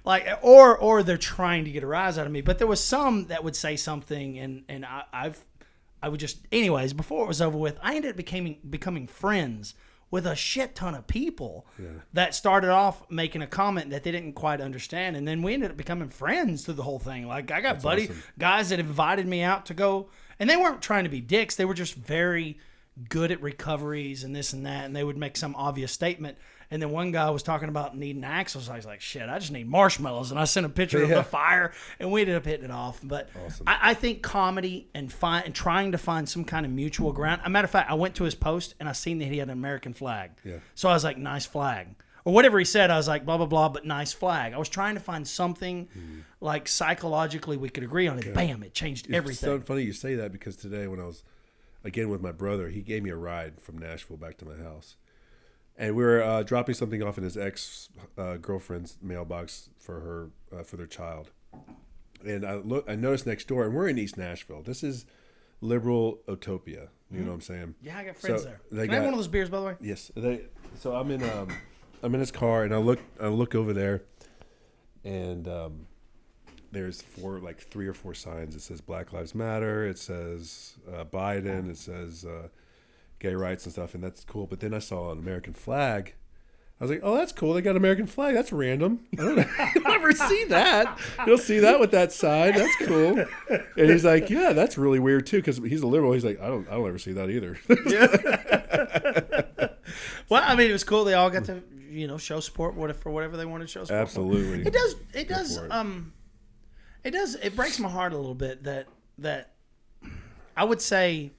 go. Or they're trying to get a rise out of me. But there was some that would say something, and I would just, anyways, before it was over with, I ended up becoming friends with a shit ton of people that started off making a comment that they didn't quite understand, and then we ended up becoming friends through the whole thing. Like I got guys that invited me out to go, and they weren't trying to be dicks. They were just very good at recoveries and this and that, and they would make some obvious statement. And then one guy was talking about needing axles. I was like, shit, I just need marshmallows. And I sent a picture of the fire, and we ended up hitting it off. But I think comedy and trying to find some kind of mutual ground. As a matter of fact, I went to his post, and I seen that he had an American flag. Yeah. So I was like, nice flag. Or whatever he said, I was like, blah, blah, blah, but nice flag. I was trying to find something like psychologically we could agree on it. Yeah. Bam, it changed everything. It's so funny you say that, because today when I was, again, with my brother, he gave me a ride from Nashville back to my house. And we were dropping something off in his ex-girlfriend's mailbox for their child. And I noticed next door, and we're in East Nashville. This is liberal utopia. You know what I'm saying? Yeah, I got friends there. Can I have one of those beers, by the way? Yes. So I'm in his car, and I look over there, and there's 3 or 4 signs. It says Black Lives Matter. It says Biden. It says gay rights and stuff, and that's cool. But then I saw an American flag. I was like, oh, that's cool. They got an American flag. That's random. I don't You'll never see that. You'll see that with that side. That's cool. And he's like, yeah, that's really weird too, because he's a liberal. He's like, I don't ever see that either. Yeah. Well, I mean, it was cool. They all got to, show support for whatever they wanted to show support. Absolutely. It does. It does. It breaks my heart a little bit that I would say.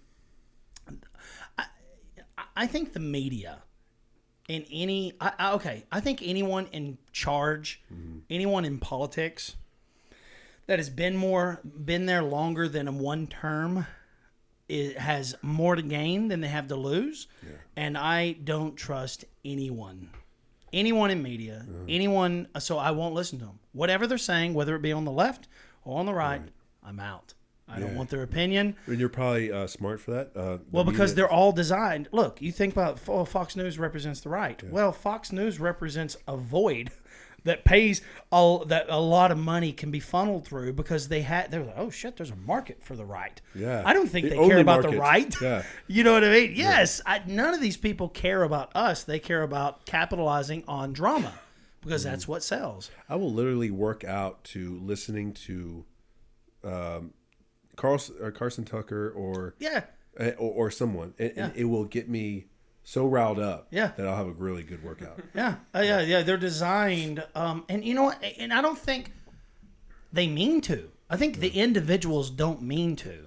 I think the media. In any, I think anyone in charge, anyone in politics that has been there longer than one term, has more to gain than they have to lose. Yeah. And I don't trust anyone in media, anyone. So I won't listen to them. Whatever they're saying, whether it be on the left or on the right. I'm out. I don't want their opinion. And you're probably smart for that. Well, because they're all designed. Look, you think about Fox News represents the right. Yeah. Well, Fox News represents a void that pays that a lot of money can be funneled through because they're like, oh shit, there's a market for the right. Yeah. I don't think they care about the right. Yeah. You know what I mean? Yes. Yeah. None of these people care about us. They care about capitalizing on drama because that's what sells. I will literally work out to listening to. Carson Tucker or someone, and it will get me so riled up that I'll have a really good workout. Yeah. They're designed, and you know what? And I don't think they mean to. I think the individuals don't mean to.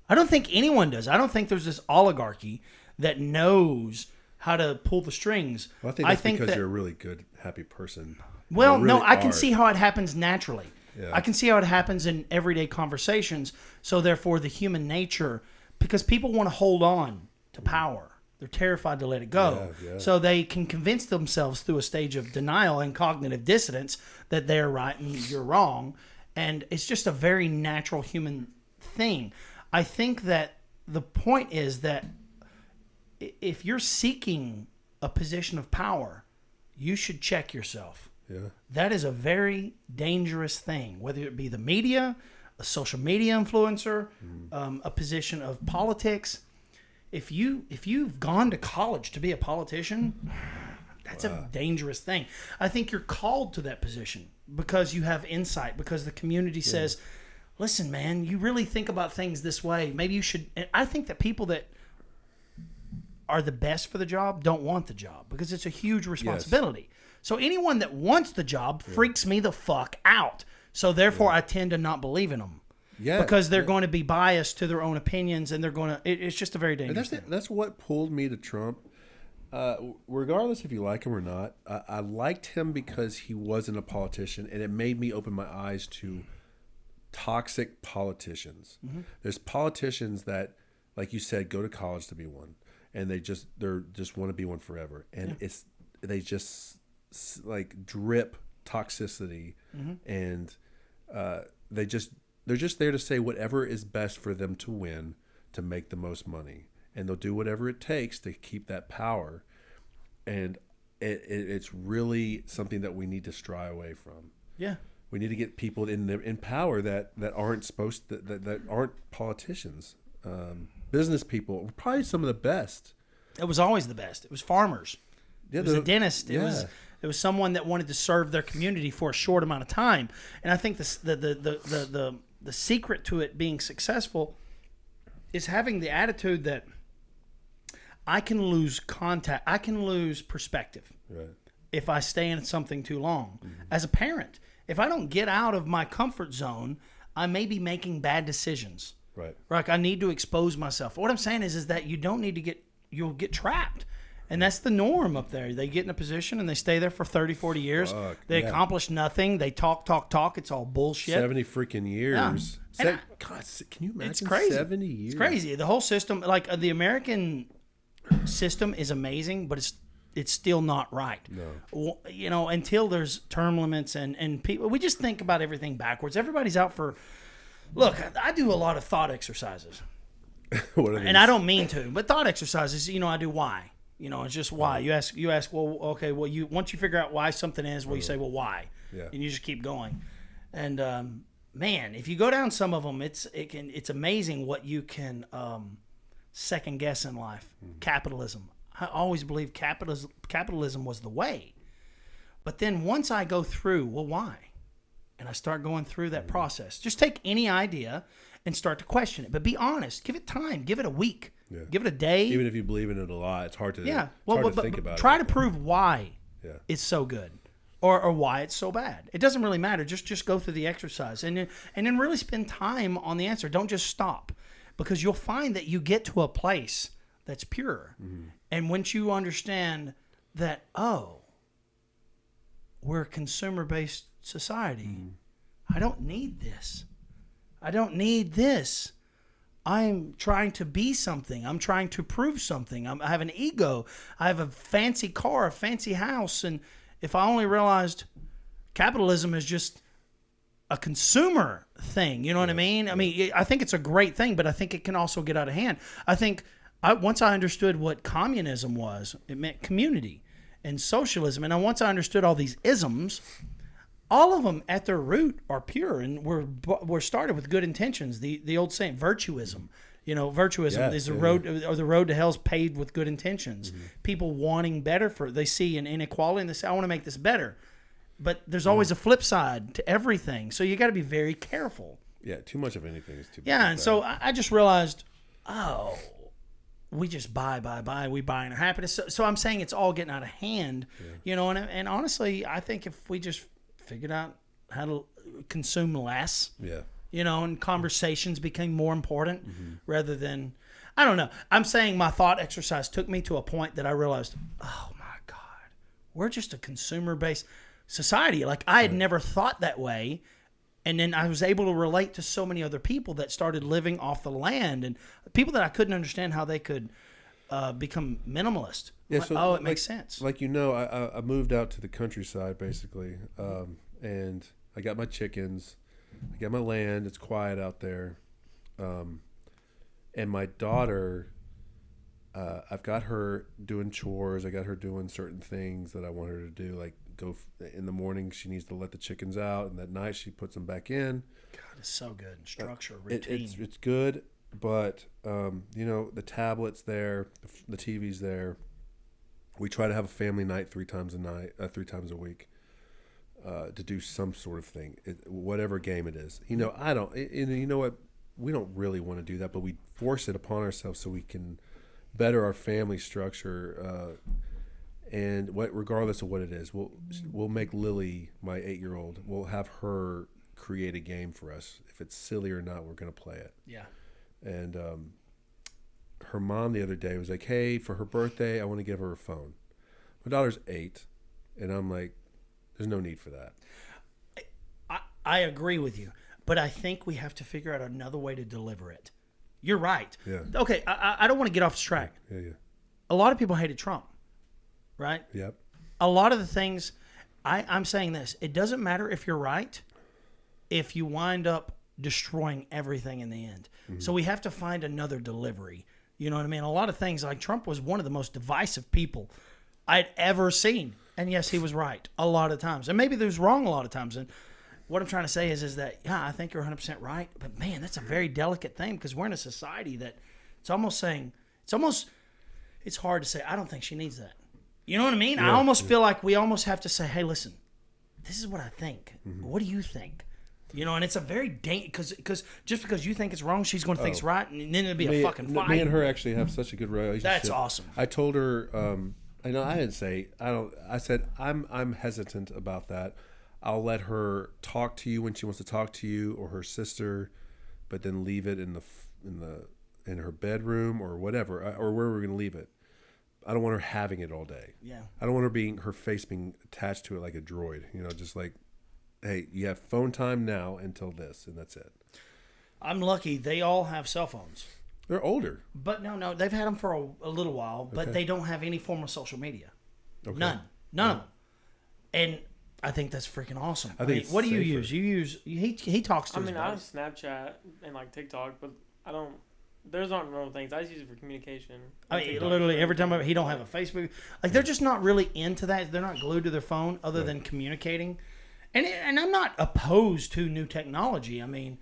I don't think anyone does. I don't think there's this oligarchy that knows how to pull the strings. Well, I think because you're a really good, happy person. Well, really no, I can see how it happens naturally. Yeah. I can see how it happens in everyday conversations. So therefore, the human nature, because people want to hold on to power. They're terrified to let it go. Yeah. So they can convince themselves through a stage of denial and cognitive dissonance that they're right and you're wrong. And it's just a very natural human thing. I think that the point is that if you're seeking a position of power, you should check yourself. Yeah. That is a very dangerous thing, whether it be the media, a social media influencer, a position of politics. If you've gone to college to be a politician, that's a dangerous thing. I think you're called to that position because you have insight, because the community says, listen, man, you really think about things this way. Maybe you should. And I think that people that are the best for the job don't want the job because it's a huge responsibility. Yes. So anyone that wants the job freaks me the fuck out. So therefore, I tend to not believe in them. Yeah, because they're going to be biased to their own opinions, and they're going to. It's just a very dangerous thing. That's what pulled me to Trump. Regardless if you like him or not, I liked him because he wasn't a politician, and it made me open my eyes to toxic politicians. Mm-hmm. There's politicians that, like you said, go to college to be one, and they just want to be one forever, and they just like drip toxicity, and they're just there to say whatever is best for them to win, to make the most money, and they'll do whatever it takes to keep that power. And it's really something that we need to stray away from. Yeah, we need to get people in power that aren't supposed to, that aren't politicians, business people. Probably some of the best. It was always the best. It was farmers. Yeah, it was a dentist. It was someone that wanted to serve their community for a short amount of time. And I think the secret to it being successful is having the attitude that I can lose contact, I can lose perspective if I stay in something too long. Mm-hmm. As a parent, if I don't get out of my comfort zone, I may be making bad decisions. Right. Like I need to expose myself. What I'm saying is that you don't need to you'll get trapped. And that's the norm up there. They get in a position and they stay there for 30, 40 years. They accomplish nothing. They talk. It's all bullshit. 70 freaking years. Yeah. God, can you imagine? It's crazy. 70 years. It's crazy. The whole system, like the American system is amazing, but it's still not right. No. You know, until there's term limits and people, we just think about everything backwards. Everybody's out for, look, I do a lot of thought exercises. What are these? And I don't mean to, but thought exercises, I do why. It's just why. You ask, well, okay, well, once you figure out why something is, well, you say, well, why? Yeah. And you just keep going. And, man, if you go down some of them, it's amazing what you can second guess in life. Mm-hmm. Capitalism. I always believed capitalism was the way. But then once I go through, well, why? And I start going through that process. Just take any idea and start to question it. But be honest. Give it time. Give it a week. Yeah. Give it a day. Even if you believe in it a lot, it's hard to think about try it. to prove why it's so good or why it's so bad. It doesn't really matter. Just go through the exercise and then really spend time on the answer. Don't just stop, because you'll find that you get to a place that's pure. Mm-hmm. And once you understand that, we're a consumer-based society. Mm-hmm. I don't need this. I don't need this. I'm trying to be something. I'm trying to prove something. I have an ego. I have a fancy car, a fancy house. And if I only realized capitalism is just a consumer thing, you know what I mean? I mean, I think it's a great thing, but I think it can also get out of hand. I think once I understood what communism was, it meant community and socialism. And once I understood all these isms, all of them at their root are pure and were started with good intentions. The old saying, virtuism. You know, virtuism is the road to hell is paved with good intentions. Mm-hmm. People wanting better they see an inequality and they say, I want to make this better. But there's always a flip side to everything. So you got to be very careful. Yeah, too much of anything is too bad. Yeah, and so I just realized, we just buy. We buy in our happiness. So I'm saying it's all getting out of hand, you know, and honestly, I think if we just figured out how to consume less, you know, and conversations became more important rather than, I don't know. I'm saying my thought exercise took me to a point that I realized, oh my God, we're just a consumer-based society. Like I had never thought that way. And then I was able to relate to so many other people that started living off the land and people that I couldn't understand how they could become minimalist. Yeah, so it makes sense. Like, you know, I moved out to the countryside basically, and I got my chickens, I got my land. It's quiet out there, and my daughter, I've got her doing chores. I got her doing certain things that I want her to do, like go in the morning. She needs to let the chickens out, and at night she puts them back in. God, it's so good. Structure, routine. It's good, but you know, the tablet's there, the TV's there. We try to have a family night 3 times a week, to do some sort of thing, whatever game it is. You know, you know what? We don't really want to do that, but we force it upon ourselves so we can better our family structure. And regardless of what it is, we'll make Lily, my 8-year-old, we'll have her create a game for us. If it's silly or not, we're going to play it. Yeah. And her mom the other day was like, hey, for her birthday, I want to give her a phone. My daughter's 8, and I'm like, there's no need for that. I agree with you, but I think we have to figure out another way to deliver it. You're right. Yeah. Okay, I don't want to get off track. Yeah. A lot of people hated Trump, right? Yep. A lot of the things, I'm saying this, it doesn't matter if you're right if you wind up destroying everything in the end. Mm-hmm. So we have to find another delivery. You know what I mean? A lot of things, like Trump was one of the most divisive people I'd ever seen. And yes, he was right a lot of times. And maybe he was wrong a lot of times. And what I'm trying to say is that, yeah, I think you're 100% right. But, man, that's a very delicate thing because we're in a society that it's hard to say, I don't think she needs that. You know what I mean? Yeah, I almost feel like we almost have to say, hey, listen, this is what I think. Mm-hmm. What do you think? You know, and it's a very because just because you think it's wrong, she's going to think it's right, and then it'll be a fucking fight. Me and her actually have such a good relationship. That's awesome. I told her, I know I didn't say I said I'm hesitant about that. I'll let her talk to you when she wants to talk to you or her sister, but then leave it in her bedroom or whatever or where we're going to leave it. I don't want her having it all day. Yeah. I don't want her face being attached to it like a droid. You know, just like, hey, you have phone time now until this, and that's it. I'm lucky. They all have cell phones. They're older. But no, they've had them for a little while, but they don't have any form of social media. Okay. None of them. And I think that's freaking awesome. I think what do you use? He talks to his buddies. I have Snapchat and like TikTok, but I don't. Those aren't normal things. I just use it for communication. I mean, literally every time he don't have a Facebook. Like they're just not really into that. They're not glued to their phone other than communicating. And I'm not opposed to new technology. I mean,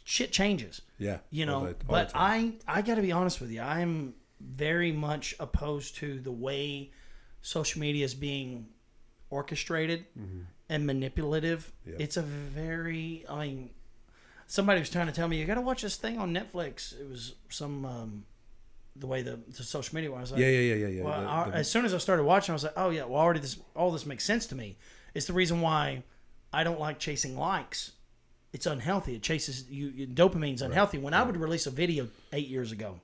shit changes. Yeah. You know, but I got to be honest with you. I am very much opposed to the way social media is being orchestrated and manipulative. Yeah. It's a very, somebody was trying to tell me, you got to watch this thing on Netflix. It was some, the way the social media was. Like, yeah. Well, as soon as I started watching, I was like, oh yeah, well already all this makes sense to me. It's the reason why I don't like chasing likes. It's unhealthy. It chases you. Dopamine's unhealthy. When I would release a video 8 years ago,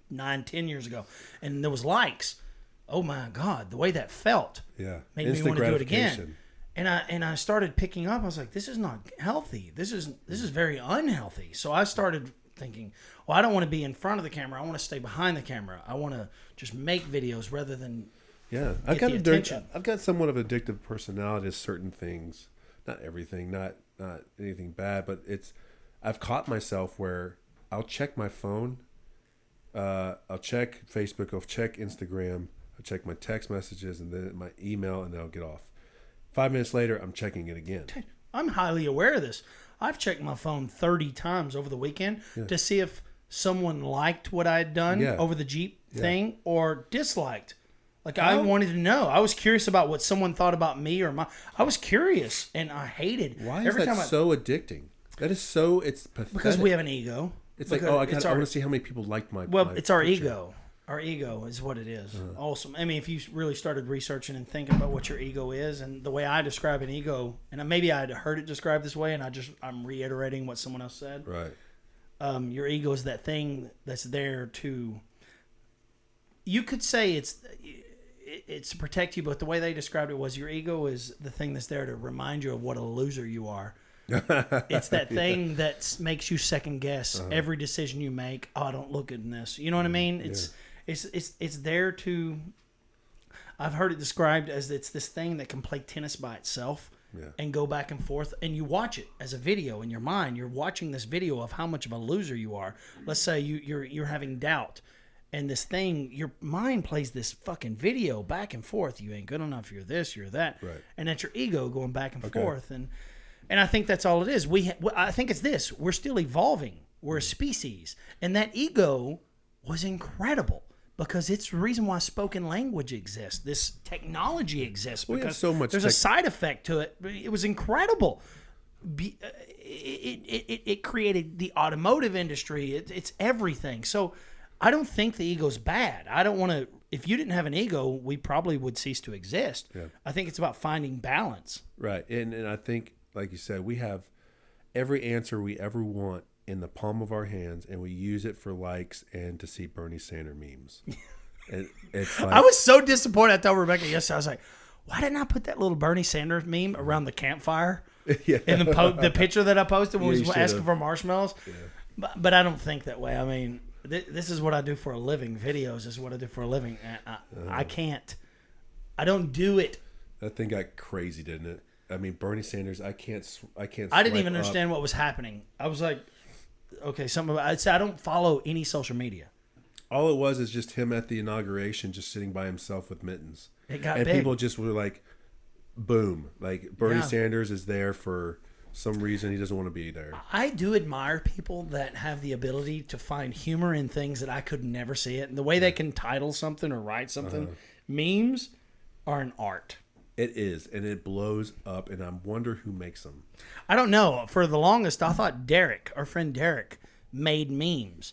10 years ago, and there was likes, oh my God, the way that felt made me want to do it again. And I started picking up. I was like, this is not healthy. This is very unhealthy. So I started thinking, well, I don't want to be in front of the camera. I want to stay behind the camera. I want to just make videos rather than I've got somewhat of addictive personality to certain things. Not everything, not anything bad, but I've caught myself where I'll check my phone, I'll check Facebook, I'll check Instagram, I'll check my text messages and then my email, and then I'll get off. 5 minutes later, I'm checking it again. I'm highly aware of this. I've checked my phone 30 times over the weekend to see if someone liked what I had done over the Jeep thing or disliked. Like, I wanted to know. I was curious about what someone thought about me or I was curious, and I hated. Why is that so addicting? That is so. It's pathetic. Because we have an ego. It's like, I want to see how many people liked my. Well, my it's our picture. ego. Our ego is what it is. Awesome. I mean, if you really started researching and thinking about what your ego is, and the way I describe an ego, and maybe I had heard it described this way, and I'm reiterating what someone else said. Right. Your ego is that thing that's there to. You could say it's to protect you, but the way they described it was your ego is the thing that's there to remind you of what a loser you are. It's that thing that makes you second guess every decision you make. Oh, I don't look good in this. You know what I mean? It's there to. I've heard it described as it's this thing that can play tennis by itself and go back and forth, and you watch it as a video in your mind. You're watching this video of how much of a loser you are. Let's say you're having doubt. And this thing, your mind plays this fucking video back and forth. You ain't good enough. You're this. You're that. Right. And that's your ego going back and forth. And I think that's all it is. I think it's this. We're still evolving. We're a species, and that ego was incredible because it's the reason why spoken language exists. This technology exists because so much there's a side effect to it. It was incredible. It created the automotive industry. It's everything. So. I don't think the ego's bad. I don't want to. If you didn't have an ego, we probably would cease to exist. Yeah. I think it's about finding balance. Right, and I think, like you said, we have every answer we ever want in the palm of our hands, and we use it for likes and to see Bernie Sanders memes. It's like, I was so disappointed. I told Rebecca yesterday. I was like, why didn't I put that little Bernie Sanders meme around the campfire in the picture that I posted when we was asking for marshmallows? Yeah. But I don't think that way. I mean. This is what I do for a living. Videos is what I do for a living. I can't. I don't do it. That thing got crazy, didn't it? I mean, Bernie Sanders. I can't. I didn't even understand what was happening. I was like, okay, I'd say I don't follow any social media. All it was is just him at the inauguration, just sitting by himself with mittens. It got and big. People just were like, boom, like Bernie Sanders is there for. Some reason he doesn't want to be there. I do admire people that have the ability to find humor in things that I could never see it. And the way they can title something or write something, memes are an art. It is, and it blows up, and I wonder who makes them. I don't know. For the longest, I thought Derek, our friend Derek, made memes.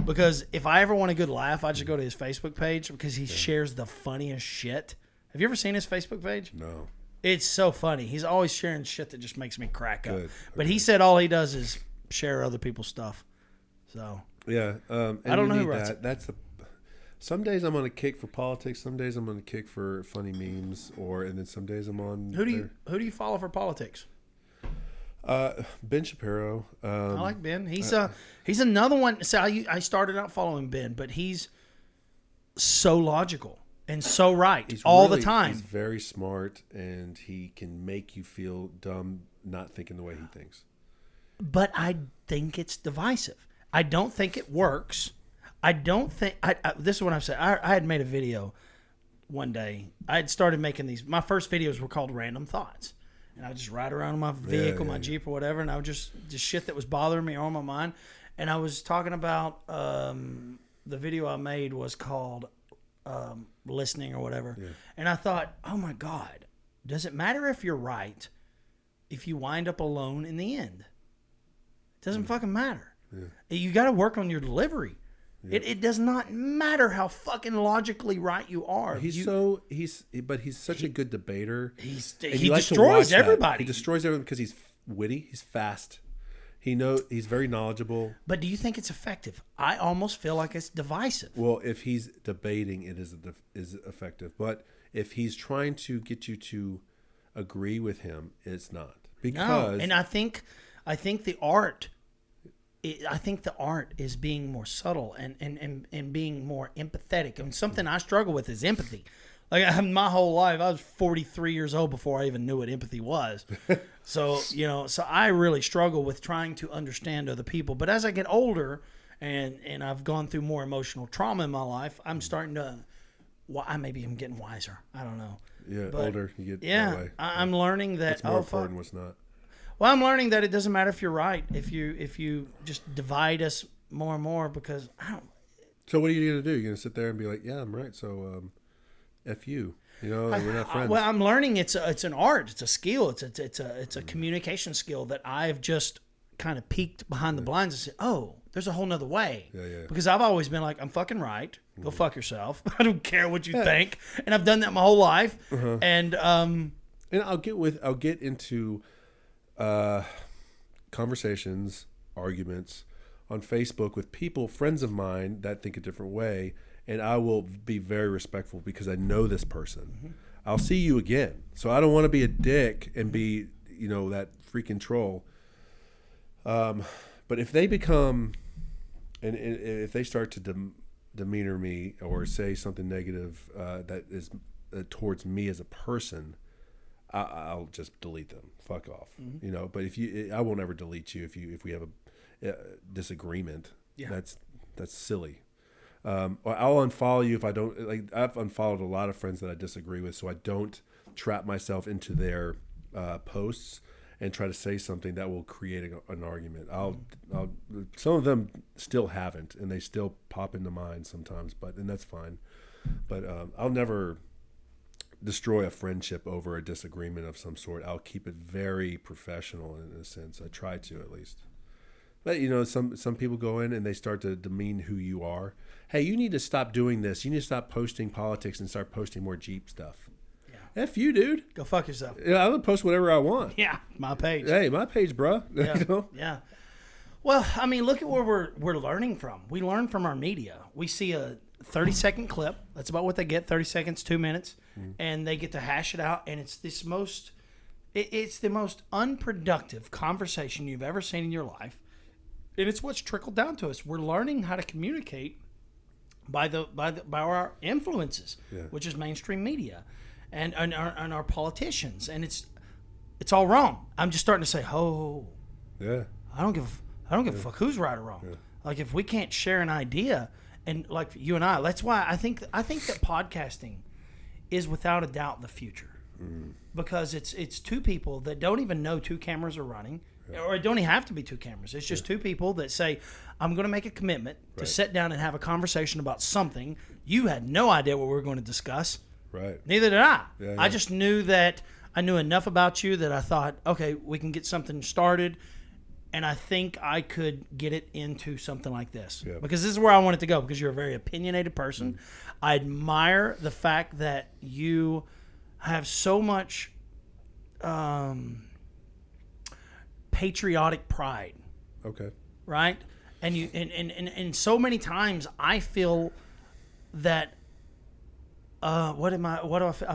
Because if I ever want a good laugh, I just go to his Facebook page because he shares the funniest shit. Have you ever seen his Facebook page? No. It's so funny. He's always sharing shit that just makes me crack up. Good. But he said all he does is share other people's stuff. So yeah, and I don't know who writes it. That's the. Some days I'm on a kick for politics. Some days I'm on a kick for funny memes, and then some days I'm on. Who do you follow for politics? Ben Shapiro. I like Ben. He's another one. So I started out following Ben, but he's so logical. And so right all the time. He's very smart, and he can make you feel dumb not thinking the way he thinks. But I think it's divisive. I don't think it works. I don't think... this is what I'm saying. I had made a video one day. I had started making these... My first videos were called Random Thoughts. And I would just ride around in my vehicle, my Jeep or whatever, and I would just shit that was bothering me on my mind. And I was talking about... the video I made was called... listening or whatever. Yeah. And I thought, oh my God, does it matter if you're right if you wind up alone in the end? It doesn't fucking matter. Yeah. You got to work on your delivery. Yeah. It does not matter how fucking logically right you are. But he's such a good debater. He destroys everybody. He destroys everyone because he's witty. He's fast. He's very knowledgeable. But do you think it's effective? I almost feel like it's divisive. Well, if he's debating, it is effective. But if he's trying to get you to agree with him, it's not. Because and I think the art. I think the art is being more subtle and being more empathetic. And something I struggle with is empathy. Like my whole life, I was 43 years old before I even knew what empathy was. So I really struggle with trying to understand other people. But as I get older and I've gone through more emotional trauma in my life, I'm starting to, maybe I'm getting wiser. I don't know. Yeah, but older you get. Yeah, that way. I'm learning that. What's more important, what's not. Well, I'm learning that it doesn't matter if you're right. If you just divide us more and more, because I don't. So what are you gonna do? You're gonna sit there and be like, "Yeah, I'm right." So, F you. We're not friends. Well, I'm learning it's an art. It's a skill. It's a communication skill that I've just kind of peeked behind the blinds and said, "Oh, there's a whole nother way." Yeah. Because I've always been like, "I'm fucking right. Go fuck yourself. I don't care what you think." And I've done that my whole life. Uh-huh. And I'll get into conversations, arguments on Facebook with people, friends of mine that think a different way, and I will be very respectful because I know this person. Mm-hmm. I'll see you again, so I don't want to be a dick and be that freaking troll. But if they become, and if they start to demeanor me or say something negative that is towards me as a person, I'll just delete them. Fuck off. Mm-hmm. But I won't ever delete you if we have a disagreement. Yeah. That's silly. I'll unfollow you if I don't like. I've unfollowed a lot of friends that I disagree with, so I don't trap myself into their posts and try to say something that will create an argument. I'll some of them still haven't, and they still pop into mind sometimes, and that's fine. But I'll never destroy a friendship over a disagreement of some sort. I'll keep it very professional in a sense. I try to, at least. But some people go in and they start to demean who you are. Hey, you need to stop doing this. You need to stop posting politics and start posting more Jeep stuff. Yeah. F you, dude. Go fuck yourself. Yeah, I'll post whatever I want. Yeah, my page. Hey, my page, bro. Yeah. Yeah. Well, I mean, look at where we're learning from. We learn from our media. We see a 30-second clip. That's about what they get, 30 seconds, 2 minutes. Mm-hmm. And they get to hash it out. And it's it's the most unproductive conversation you've ever seen in your life. And it's what's trickled down to us. We're learning how to communicate by our influences, which is mainstream media and our politicians. And it's all wrong. I'm just starting to say, yeah, I don't give a fuck who's right or wrong. Yeah. Like if we can't share an idea, and like you and I, that's why I think that podcasting is without a doubt the future, because it's two people that don't even know two cameras are running, or it don't even have to be two cameras. It's just two people that say, I'm going to make a commitment to sit down and have a conversation about something. You had no idea what we were going to discuss. Right. Neither did I. Yeah. I just knew that I knew enough about you that I thought, okay, we can get something started. And I think I could get it into something like this. Yeah. Because this is where I want it to go, because you're a very opinionated person. Mm-hmm. I admire the fact that you have so much patriotic pride. Okay. Right? And you and so many times I feel that I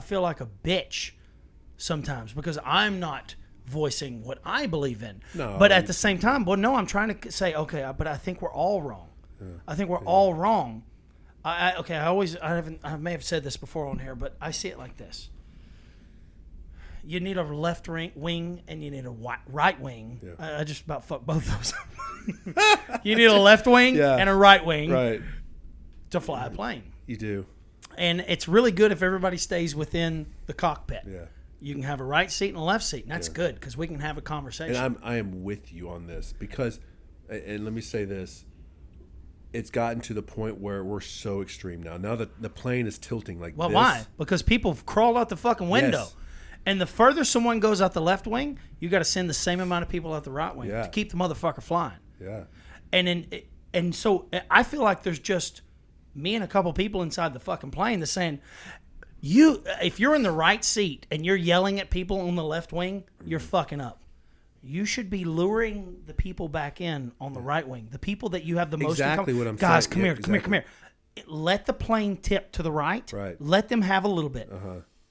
feel like a bitch sometimes because I'm not voicing what I believe in. No, but at the same time, I'm trying to say, okay, but I think we're all wrong. Yeah. I think we're all wrong. I may have said this before on here, but I see it like this. You need a left wing and you need a right wing. Yeah. I just about fucked both those. You need a left wing and a right wing to fly a plane. You do. And it's really good if everybody stays within the cockpit. Yeah. You can have a right seat and a left seat, and that's good because we can have a conversation. And I am with you on this because, and let me say this, it's gotten to the point where we're so extreme now. Now that the plane is tilting like this. Well, why? Because people have crawled out the fucking window. Yes. And the further someone goes out the left wing, you got to send the same amount of people out the right wing to keep the motherfucker flying. Yeah. And so I feel like there's just me and a couple people inside the fucking plane that's saying, if you're in the right seat and you're yelling at people on the left wing, you're fucking up. You should be luring the people back in on the right wing. The people that you have the most... Exactly what I'm Guys, saying. Guys, come here. Let the plane tip to the right. Right. Let them have a little bit.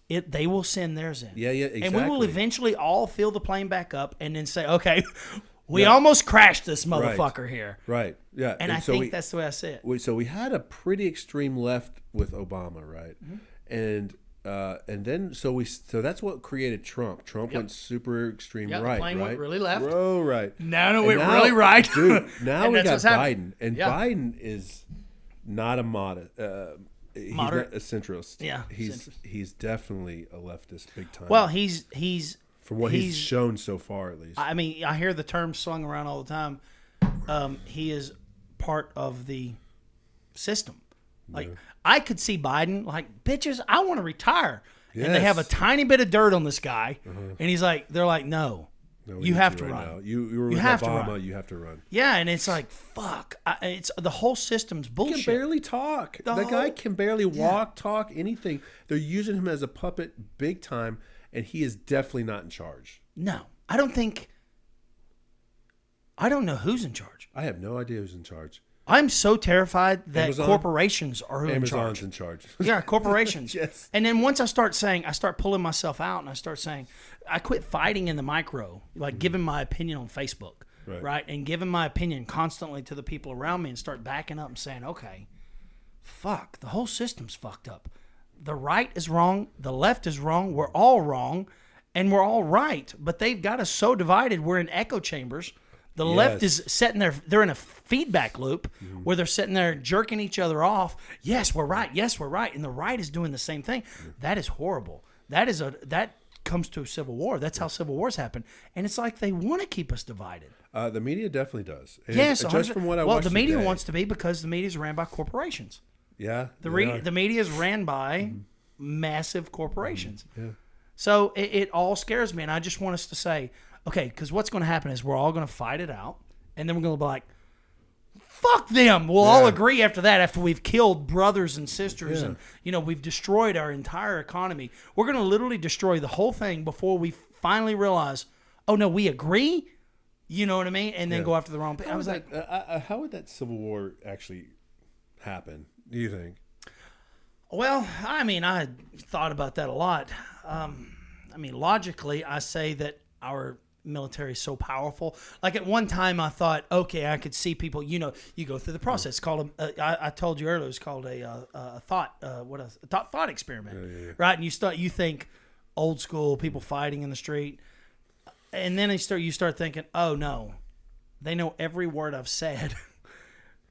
They will send theirs in. Yeah, exactly. And we will eventually all fill the plane back up and then say, okay, we almost crashed this motherfucker here. Right, yeah. And I think that's the way I see it. So we had a pretty extreme left with Obama, right? And then so that's what created Trump. Trump went super extreme right, the plane right? went really left. Right. Now it went really right. Dude, now And we that's got what's Biden. And Biden is not a moderate. He's Moderate. not a centrist. Yeah, he's definitely a leftist big time. Well, he's from what he's shown so far, at least. I mean, I hear the term slung around all the time. He is part of the system. Like, I could see Biden like, bitches, I want to retire. Yes. And they have a tiny bit of dirt on this guy. And he's like, they're like, no, you have to run. Now. You were with have to Obama, run. you have to run. Yeah, and it's like, fuck. It's the whole system's bullshit. He can barely talk. The guy can barely walk, talk, anything. They're using him as a puppet big time, and he is definitely not in charge. No, I don't know who's in charge. I have no idea who's in charge. I'm so terrified that Amazon? corporations are in charge. Amazon's in charge. Yeah, corporations. Yes. And then once I start pulling myself out and I start saying, I quit fighting in the micro, like giving my opinion on Facebook, right? And giving my opinion constantly to the people around me and start backing up and saying, okay, fuck, the whole system's fucked up. The right is wrong. The left is wrong. We're all wrong. And we're all right. But they've got us so divided. We're in echo chambers. The left is sitting there. They're in a feedback loop where they're sitting there jerking each other off. Yes, we're right. Yes, we're right. And the right is doing the same thing. That is horrible. That comes to a civil war. That's how civil wars happen. And it's like they want to keep us divided. The media definitely does. And Yes, just from what I watched the media today, wants to be because the media is ran by corporations. Yeah. The media is ran by massive corporations. Yeah. So it all scares me, and I just want us to say, okay, because what's going to happen is we're all going to fight it out, and then we're going to be like, fuck them. We'll all agree after that, after we've killed brothers and sisters and, we've destroyed our entire economy. We're going to literally destroy the whole thing before we finally realize, oh, no, we agree? You know what I mean? And then go after the wrong people. I was like... how would that civil war actually happen, do you think? Well, I mean, I thought about that a lot. Logically, I say that our military is so powerful. Like at one time, I thought, okay, I could see people. You go through the process. It's called I told you earlier, it's called a thought experiment, right? And you think old school people fighting in the street, and then you start thinking, oh no, they know every word I've said.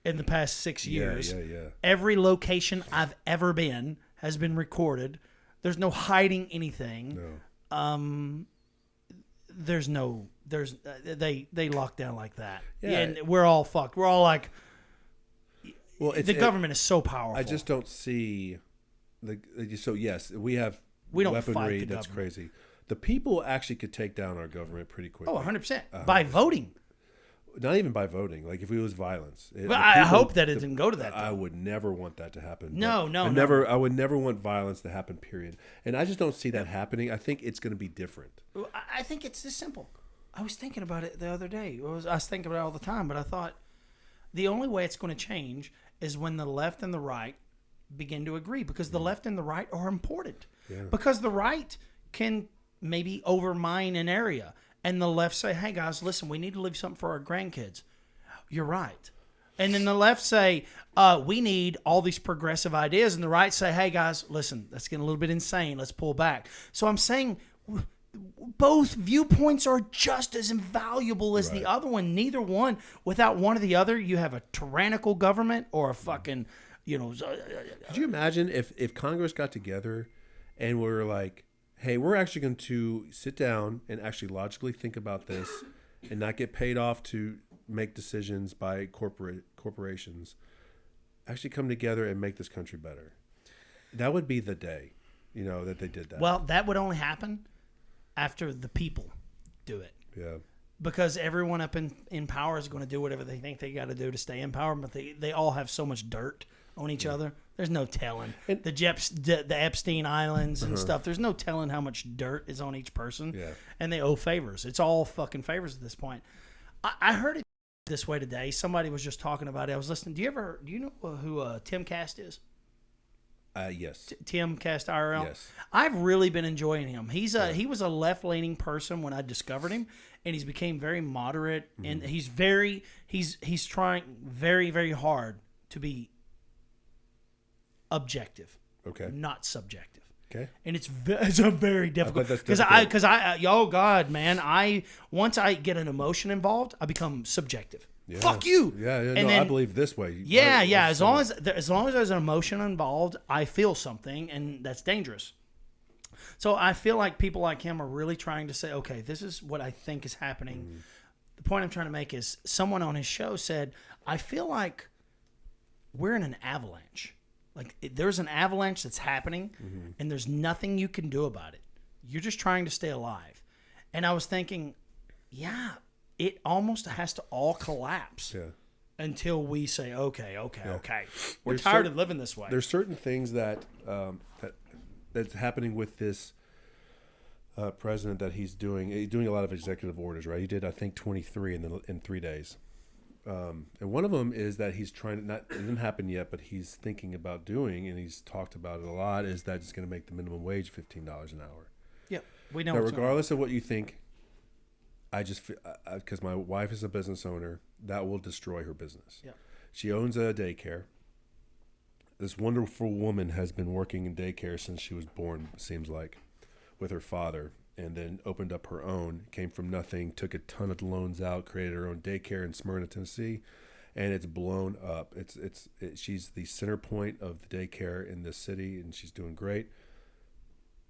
In the past 6 years, every location I've ever been has been recorded. There's no hiding anything. No. They lock down like that. Yeah. And we're all fucked. We're all like, well, the government is so powerful. I just don't see so yes, we have don't weaponry fight the that's government. crazy. The people actually could take down our government pretty quickly. 100%. By voting. Not even by voting. Like if it was violence. I hope that it didn't go to that. I would never want that to happen. No. I would never want violence to happen, period. And I just don't see that happening. I think it's going to be different. I think it's this simple. I was thinking about it the other day. I was thinking about it all the time, but I thought the only way it's going to change is when the left and the right begin to agree, because the left and the right are important. Yeah. Because the right can maybe overmine an area. And the left say, hey, guys, listen, we need to leave something for our grandkids. You're right. And then the left say, we need all these progressive ideas. And the right say, hey, guys, listen, that's getting a little bit insane. Let's pull back. So I'm saying both viewpoints are just as invaluable as the other one. Neither one. Without one or the other, you have a tyrannical government or a fucking, Could you imagine if Congress got together and we were like, hey, we're actually going to sit down and actually logically think about this and not get paid off to make decisions by corporations. Actually come together and make this country better. That would be the day, that they did that. Well, that would only happen after the people do it. Yeah. Because everyone up in power is going to do whatever they think they got to do to stay in power, but they all have so much dirt on each other. There's no telling. The Epstein Islands and stuff, there's no telling how much dirt is on each person. Yeah. And they owe favors. It's all fucking favors at this point. I heard it this way today. Somebody was just talking about it. I was listening. Do you know who Tim Cast is? Yes. Tim Cast IRL. Yes. I've really been enjoying him. He was a left-leaning person when I discovered him, and he's became very moderate, and he's trying very, very hard to be objective, not subjective. Okay. And it's a very difficult because oh God, man, once I get an emotion involved, I become subjective. Yeah. Fuck you. Yeah, and no, then, I believe this way. Yeah, yeah. As long as there's an emotion involved, I feel something, and that's dangerous. So I feel like people like him are really trying to say, okay, this is what I think is happening. The point I'm trying to make is someone on his show said, I feel like we're in an avalanche. Like there's an avalanche that's happening, and there's nothing you can do about it. You're just trying to stay alive. And I was thinking, yeah, it almost has to all collapse until we say, okay. We're tired of living this way. There's certain things that's happening with this president that he's doing. He's doing a lot of executive orders, right? He did, I think, 23 in 3 days. And one of them is that he's trying to it didn't happen yet, but he's thinking about doing, and he's talked about it a lot, is that it's going to make the minimum wage $15 an hour. Yep. We know. Now, regardless of what you think, I just, because my wife is a business owner, that will destroy her business. Yeah. She owns a daycare. This wonderful woman has been working in daycare since she was born, it seems like, with her father, and then opened up her own, came from nothing, took a ton of loans out, created her own daycare in Smyrna, Tennessee, and it's blown up. She's the center point of the daycare in this city, and she's doing great.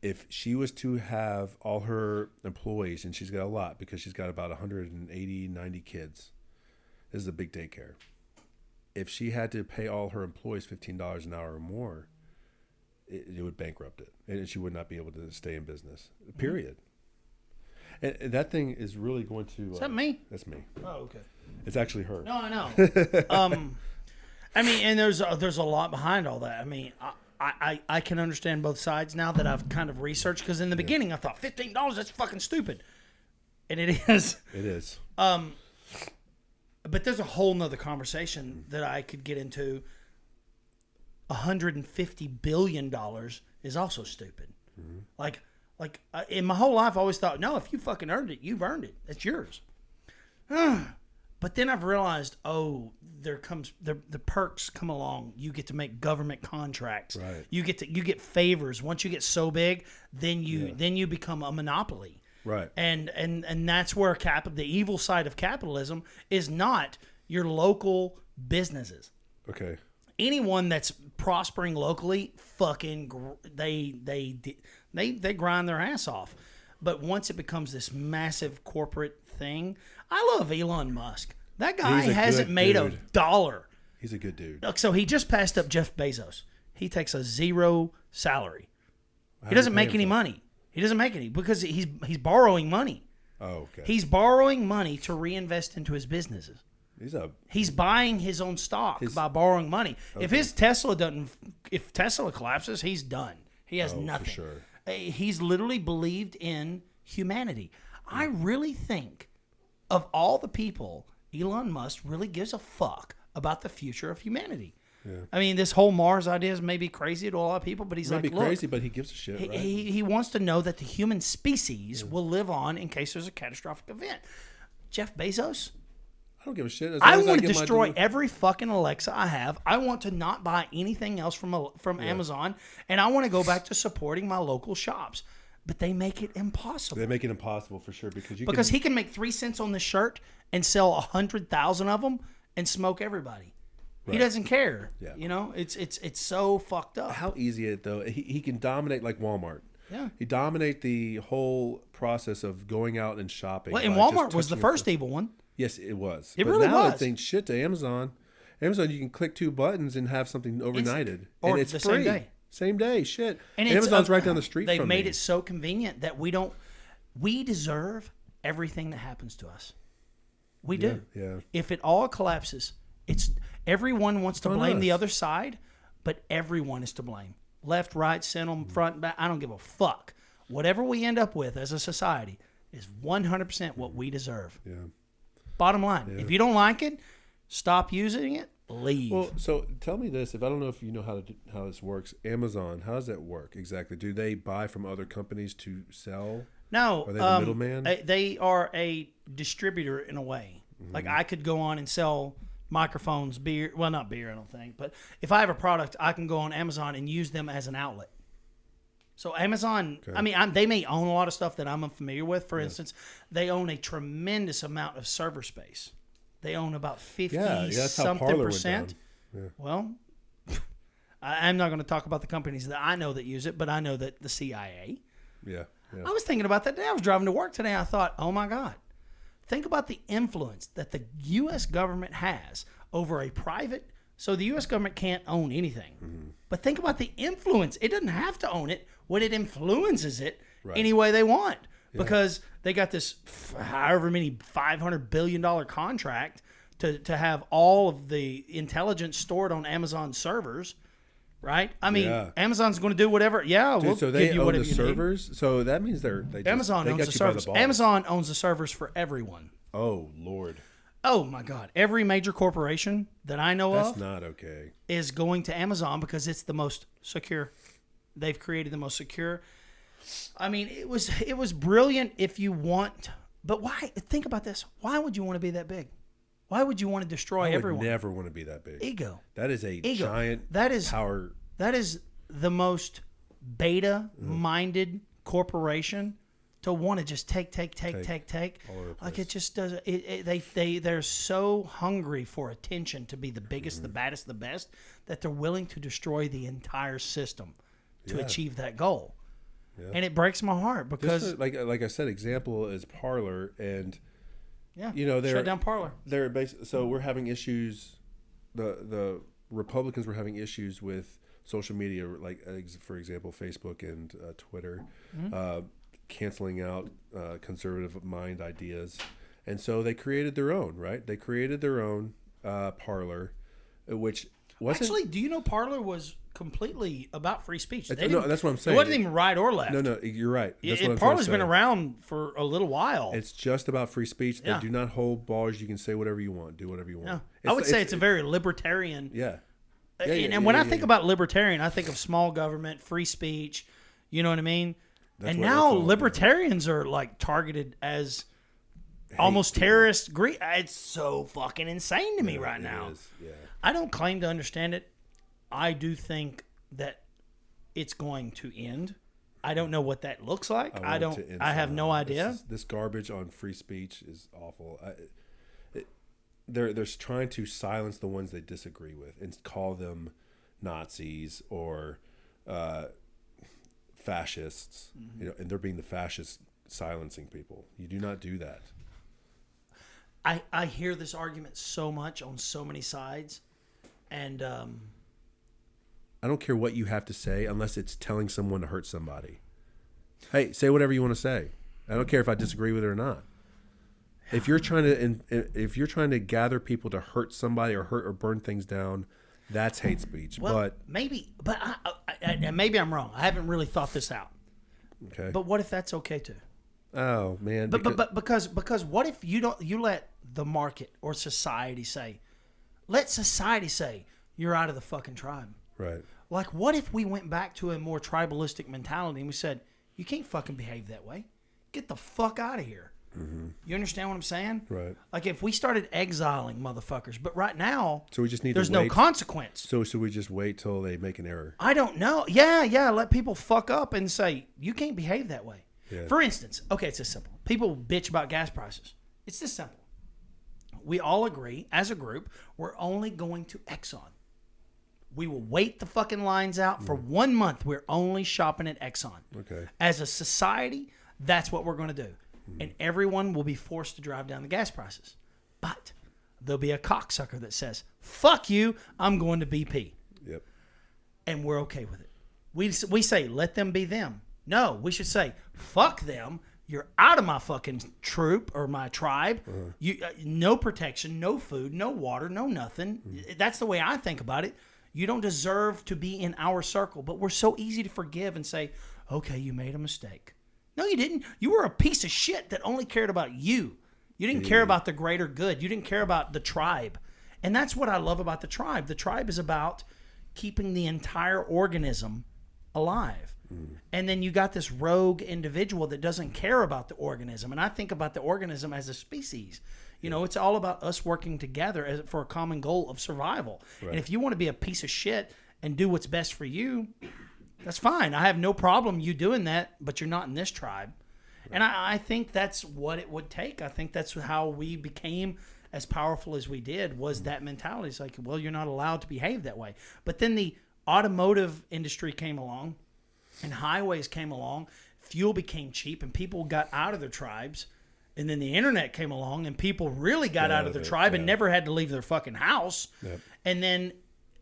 If she was to have all her employees, and she's got a lot because she's got about 180, 90 kids. This is a big daycare. If she had to pay all her employees $15 an hour or more, it would bankrupt it. And she would not be able to stay in business, period. And that thing is really going to... Is that me? That's me. Oh, okay. It's actually her. No, I know. I mean, and there's a lot behind all that. I mean... I can understand both sides now that I've kind of researched, because in the beginning I thought $15, that's fucking stupid. And it is. It is. But there's a whole nother conversation that I could get into. $150 billion is also stupid. Like in my whole life I always thought, no, if you fucking earned it, you've earned it. It's yours. But then I've realized, the perks come along. You get to make government contracts. Right. You get favors. Once you get so big, then you become a monopoly. Right. And that's where the evil side of capitalism is not your local businesses. Okay. Anyone that's prospering locally, fucking they grind their ass off. But once it becomes this massive corporate thing, I love Elon Musk. That guy hasn't made a dollar. He's a good dude. Look, so he just passed up Jeff Bezos. He takes a zero salary. He doesn't make any money. He doesn't make any because he's borrowing money. Oh, okay. He's borrowing money to reinvest into his businesses. He's buying his own stock by borrowing money. Okay. If Tesla collapses, he's done. He has nothing. For sure. He's literally believed in humanity. I really think of all the people, Elon Musk really gives a fuck about the future of humanity. Yeah. I mean, this whole Mars idea is maybe crazy to a lot of people, but he's like, look, crazy, but he gives a shit, right? He wants to know that the human species will live on in case there's a catastrophic event. Jeff Bezos? I don't give a shit. I want to destroy every fucking Alexa I have. I want to not buy anything else from Amazon, and I want to go back to supporting my local shops. But they make it impossible. They make it impossible for sure because he can make 3 cents on this shirt and sell 100,000 of them and smoke everybody. Right. He doesn't care. Yeah. You know, it's so fucked up. How easy it though? He can dominate like Walmart. Yeah. He dominate the whole process of going out and shopping. Well, and Walmart was the first evil one. Yes, it was. It really was. Now it's saying shit to Amazon. Amazon, you can click 2 buttons and have something overnighted, or and it's free. Same day. Same day, shit. And Amazon's right down the street from me. They made it so convenient that we don't. we deserve everything that happens to us. We do. Yeah. If it all collapses, everyone wants to blame the other side, but everyone is to blame. Left, right, center, front, back. I don't give a fuck. Whatever we end up with as a society is 100% what we deserve. Yeah. Bottom line. Yeah. If you don't like it, stop using it. Leave. Well, so tell me this. If I don't know if you know how this works, Amazon, how does that work exactly? Do they buy from other companies to sell? No. Are they the middleman? They are a distributor in a way. Like I could go on and sell microphones, beer. Well, not beer, I don't think. But if I have a product, I can go on Amazon and use them as an outlet. So Amazon, Okay. I mean, they may own a lot of stuff that I'm unfamiliar with. For instance, they own a tremendous amount of server space. They own about 50 that's how something Parler percent. went down. Well, I'm not going to talk about the companies that I know that use it, but I know that the CIA. Yeah. I was thinking about that today. I was driving to work today. I thought, oh my God, think about the influence that the U.S. government has over a private. So the U.S. government can't own anything. But think about the influence. It doesn't have to own it when it influences it any way they want. Because they got this however many $500 billion contract to have all of the intelligence stored on Amazon servers, right? I mean, Amazon's going to do whatever. Yeah, Dude, we'll so they give you own whatever the you servers. need. So that means they Amazon owns the servers. Amazon owns the servers for everyone. Oh Lord. Oh my God! Every major corporation that I know That's of not okay. is going to Amazon because it's the most secure. They've created the most secure. I mean, it was brilliant if you want, but why? Think about this. Why would you want to be that big? Why would you want to destroy I would everyone? never want to be that big. Ego. That is a Ego. giant power. That is the most beta-minded corporation to want to just take. All over the Like place. it just does. They're so hungry for attention to be the biggest, the baddest, the best that they're willing to destroy the entire system to achieve that goal. Yeah. And it breaks my heart because, Just like I said, example is Parler, and they're shut down Parler. They're so we're having issues. The Republicans were having issues with social media, like for example, Facebook and Twitter, canceling out conservative mind ideas, and so they created their own. Right? They created their own Parler, which wasn't actually. Do you know Parler was completely about free speech? No, that's what I'm saying. It wasn't even right or left. No, you're right. That's what I'm Parler's trying to been say. around for a little while. It's just about free speech. They do not hold bars. You can say whatever you want, do whatever you want. I would say it's a very libertarian. And when I think about libertarian, I think of small government, free speech. You know what I mean? That's and what now it's all libertarians are like targeted as almost terrorist. It's so fucking insane to me right now. Is, yeah. I don't claim to understand it. I do think that it's going to end. I don't know what that looks like. I have no idea. This garbage on free speech is awful. They're trying to silence the ones they disagree with and call them Nazis or fascists. And they're being the fascists silencing people. You do not do that. I hear this argument so much on so many sides, and I don't care what you have to say unless it's telling someone to hurt somebody. Hey, say whatever you want to say. I don't care if I disagree with it or not. If you're trying to gather people to hurt somebody or hurt or burn things down, that's hate speech. Well, maybe I'm wrong. I haven't really thought this out. Okay. But what if that's okay too? Oh man. Because what if you let the market or society say, you're out of the fucking tribe. Right. Like, what if we went back to a more tribalistic mentality and we said, you can't fucking behave that way. Get the fuck out of here. Mm-hmm. You understand what I'm saying? Right. Like, if we started exiling motherfuckers, but right now, so we just need there's to wait. no consequence. So should we just wait till they make an error? I don't know. Yeah. Let people fuck up and say, you can't behave that way. Yeah. For instance, okay, it's this simple. People bitch about gas prices. It's this simple. We all agree, as a group, we're only going to Exxon. We will wait the fucking lines out for 1 month. We're only shopping at Exxon. Okay. As a society, that's what we're going to do. And everyone will be forced to drive down the gas prices. But there'll be a cocksucker that says, fuck you, I'm going to BP. Yep. And we're okay with it. We say, let them be them. No, we should say, fuck them, you're out of my fucking troop or my tribe. You no protection, no food, no water, no nothing. That's the way I think about it. You don't deserve to be in our circle, but we're so easy to forgive and say, okay, you made a mistake. No, you didn't. You were a piece of shit that only cared about you. You didn't care about the greater good. You didn't care about the tribe. And that's what I love about the tribe. The tribe is about keeping the entire organism alive. And then you got this rogue individual that doesn't care about the organism. And I think about the organism as a species. You know, it's all about us working together for a common goal of survival. Right. And if you want to be a piece of shit and do what's best for you, that's fine. I have no problem you doing that, but you're not in this tribe. Right. And I think that's what it would take. I think that's how we became as powerful as we did, was that mentality. It's like, well, you're not allowed to behave that way. But then the automotive industry came along and highways came along. Fuel became cheap and people got out of their tribes. And then the internet came along and people really got out of their tribe and never had to leave their fucking house. Yep. And then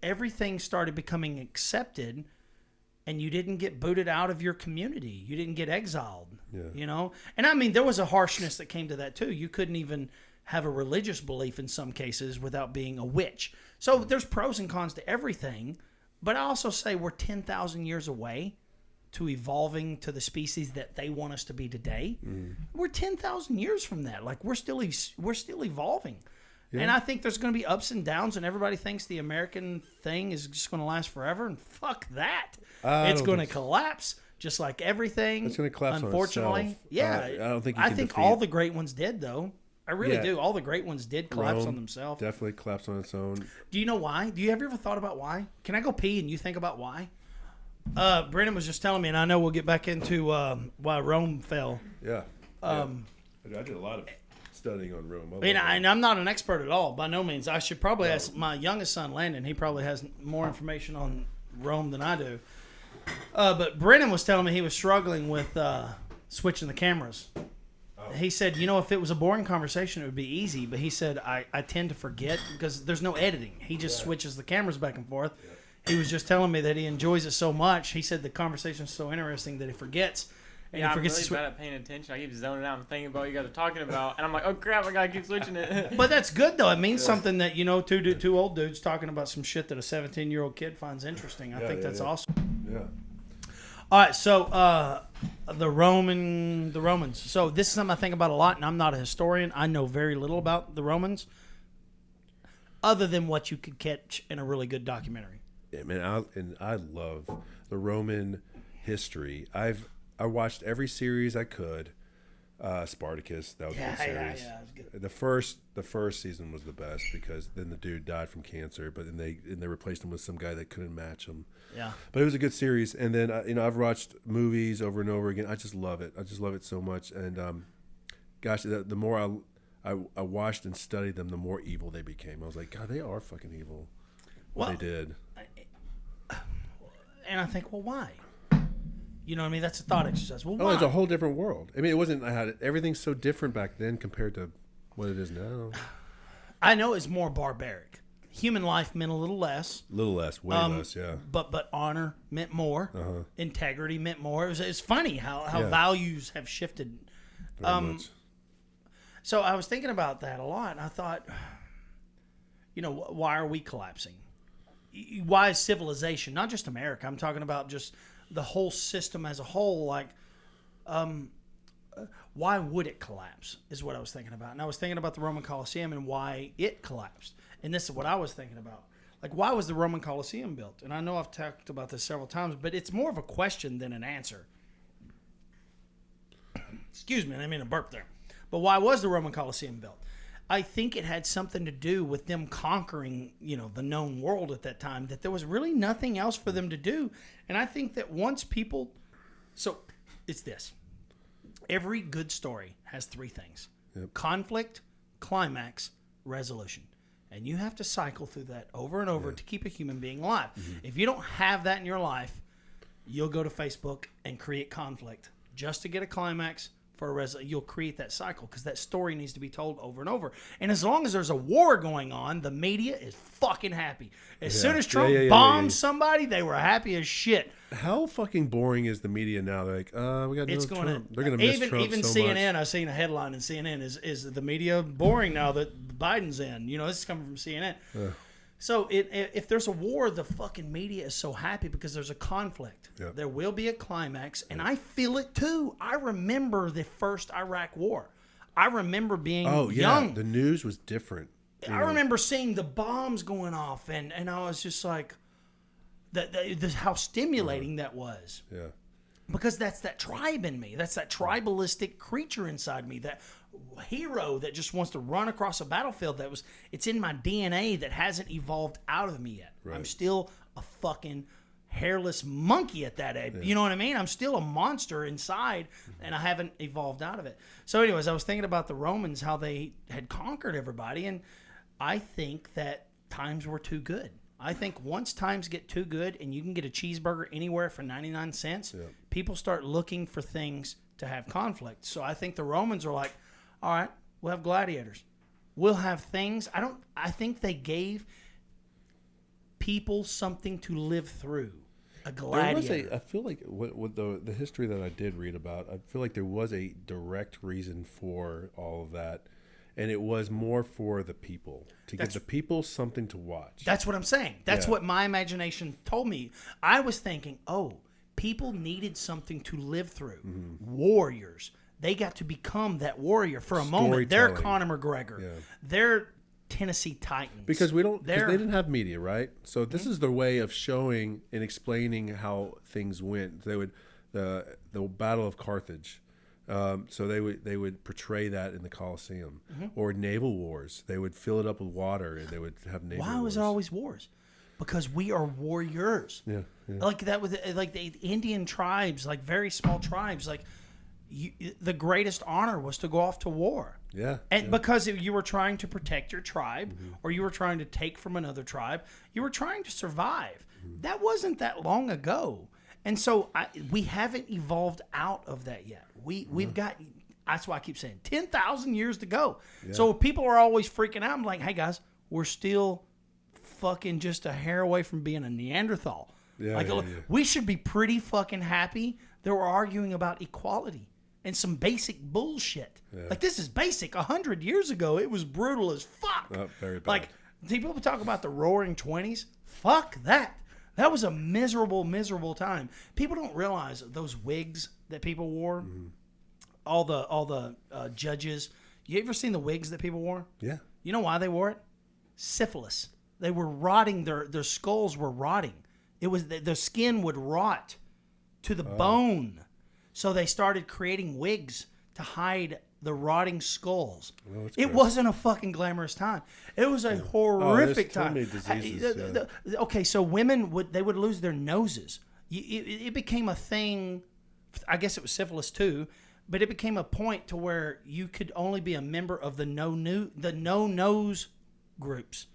everything started becoming accepted and you didn't get booted out of your community. You didn't get exiled, you know? And I mean, there was a harshness that came to that too. You couldn't even have a religious belief in some cases without being a witch. So there's pros and cons to everything. But I also say we're 10,000 years away to evolving to the species that they want us to be today. We're 10,000 years from that. Like we're still evolving. Yeah. And I think there's going to be ups and downs, and everybody thinks the American thing is just going to last forever, and fuck that. It's going to collapse just like everything. It's going to collapse, unfortunately. On itself. Yeah. I don't think I think all the great ones did, though. I really do. All the great ones did collapse on themselves. Definitely collapsed on its own. Do you know why? Do you ever thought about why? Can I go pee and you think about why? Brennan was just telling me, and I know we'll get back into why Rome fell. Yeah. I did a lot of studying on Rome. And I'm not an expert at all, by no means. I should probably ask my youngest son, Landon. He probably has more information on Rome than I do. But Brennan was telling me he was struggling with switching the cameras. He said, you know, if it was a boring conversation, it would be easy. But he said, I tend to forget because there's no editing. He just switches the cameras back and forth. Yeah. He was just telling me that he enjoys it so much. He said the conversation is so interesting that he forgets. And I'm really bad at paying attention. I keep zoning out and thinking about what you guys are talking about. And I'm like, oh, crap, I got to keep switching it. But that's good, though. It means something that, you know, two old dudes talking about some shit that a 17-year-old kid finds interesting. I think that's awesome. Yeah. All right, so the Romans. So this is something I think about a lot, and I'm not a historian. I know very little about the Romans other than what you could catch in a really good documentary. Yeah, man, I love the Roman history. I watched every series I could. Spartacus, that was a good series. Yeah, it was good. The first season was the best because then the dude died from cancer, but then they replaced him with some guy that couldn't match him. Yeah, but it was a good series. And then I've watched movies over and over again. I just love it. I just love it so much. And gosh, the more I watched and studied them, the more evil they became. I was like, God, they are fucking evil. What they did. And I think, well, why? You know what I mean? That's a thought exercise. Well, why? It's a whole different world. I mean, it wasn't. Everything's so different back then compared to what it is now. I know it's more barbaric. Human life meant a little less. Way less, yeah. But honor meant more. Uh-huh. Integrity meant more. It's funny how values have shifted. Very much. So I was thinking about that a lot, and I thought, you know, why are we collapsing? Why is civilization, not just America, I'm talking about just the whole system as a whole, like, why would it collapse is what I was thinking about. And I was thinking about the Roman Coliseum and why it collapsed. And this is what I was thinking about. Like, why was the Roman Coliseum built? And I know I've talked about this several times, but it's more of a question than an answer. Excuse me, I didn't mean to burp there. But why was the Roman Coliseum built? I think it had something to do with them conquering, you know, the known world at that time, that there was really nothing else for them to do. And I think that once people... So, it's this. Every good story has three things. Yep. Conflict, climax, resolution. And you have to cycle through that over and over to keep a human being alive. Mm-hmm. If you don't have that in your life, you'll go to Facebook and create conflict just to get a climax for you'll create that cycle because that story needs to be told over and over. And as long as there's a war going on, the media is fucking happy. As soon as Trump bombed somebody, they were happy as shit. How fucking boring is the media now? They're like, we got no Trump. They're going to miss Trump even so CNN, much. I've seen a headline in CNN, is the media boring now that Biden's in? This is coming from CNN. So if there's a war, the fucking media is so happy because there's a conflict. Yep. There will be a climax, and I feel it too. I remember the first Iraq war. I remember being young. The news was different. I remember seeing the bombs going off, and I was just like, how stimulating that was. Yeah. Because that's that tribe in me. That's that tribalistic creature inside me. That hero that just wants to run across a battlefield. It's in my DNA that hasn't evolved out of me yet. Right. I'm still a fucking hairless monkey at that age. Yeah. You know what I mean? I'm still a monster inside, and I haven't evolved out of it. So anyways, I was thinking about the Romans, how they had conquered everybody, and I think that times were too good. I think once times get too good and you can get a cheeseburger anywhere for 99 cents, people start looking for things to have conflict. So I think the Romans are like, all right, we'll have gladiators. We'll have things. I think they gave people something to live through. A gladiator. I feel like with the history that I did read about, I feel like there was a direct reason for all of that. And it was more for the people, to give the people something to watch. That's what I'm saying. That's what my imagination told me. I was thinking, people needed something to live through. Mm-hmm. Warriors. They got to become that warrior for a moment. They're Conor McGregor. Yeah. They're Tennessee Titans. Because they didn't have media, right? So this is their way of showing and explaining how things went. They would the Battle of Carthage. So they would portray that in the Coliseum, or naval wars. They would fill it up with water, and they would have naval wars. Why was it always wars? Because we are warriors. Yeah. Like that with like the Indian tribes, like very small tribes. Like the greatest honor was to go off to war. Yeah. And because you were trying to protect your tribe, or you were trying to take from another tribe, you were trying to survive. That wasn't that long ago. And so we haven't evolved out of that yet. We've got, that's why I keep saying 10,000 years to go. Yeah. So people are always freaking out. I'm like, hey guys, we're still fucking just a hair away from being a Neanderthal. Yeah, we should be pretty fucking happy that we're arguing about equality and some basic bullshit. Yeah. Like this is basic. 100 years ago, it was brutal as fuck. Very bad. Like people talk about the Roaring 20s. Fuck that. That was a miserable, miserable time. People don't realize those wigs that people wore, all the judges. You ever seen the wigs that people wore? Yeah. You know why they wore it? Syphilis. They were rotting. Their skulls were rotting. It was their skin would rot to the bone. So they started creating wigs to hide the rotting skulls. Well, it wasn't a fucking glamorous time. It was a horrific time. Diseases, okay, so women would lose their noses. It became a thing. I guess it was syphilis too, but it became a point to where you could only be a member of the no nose groups,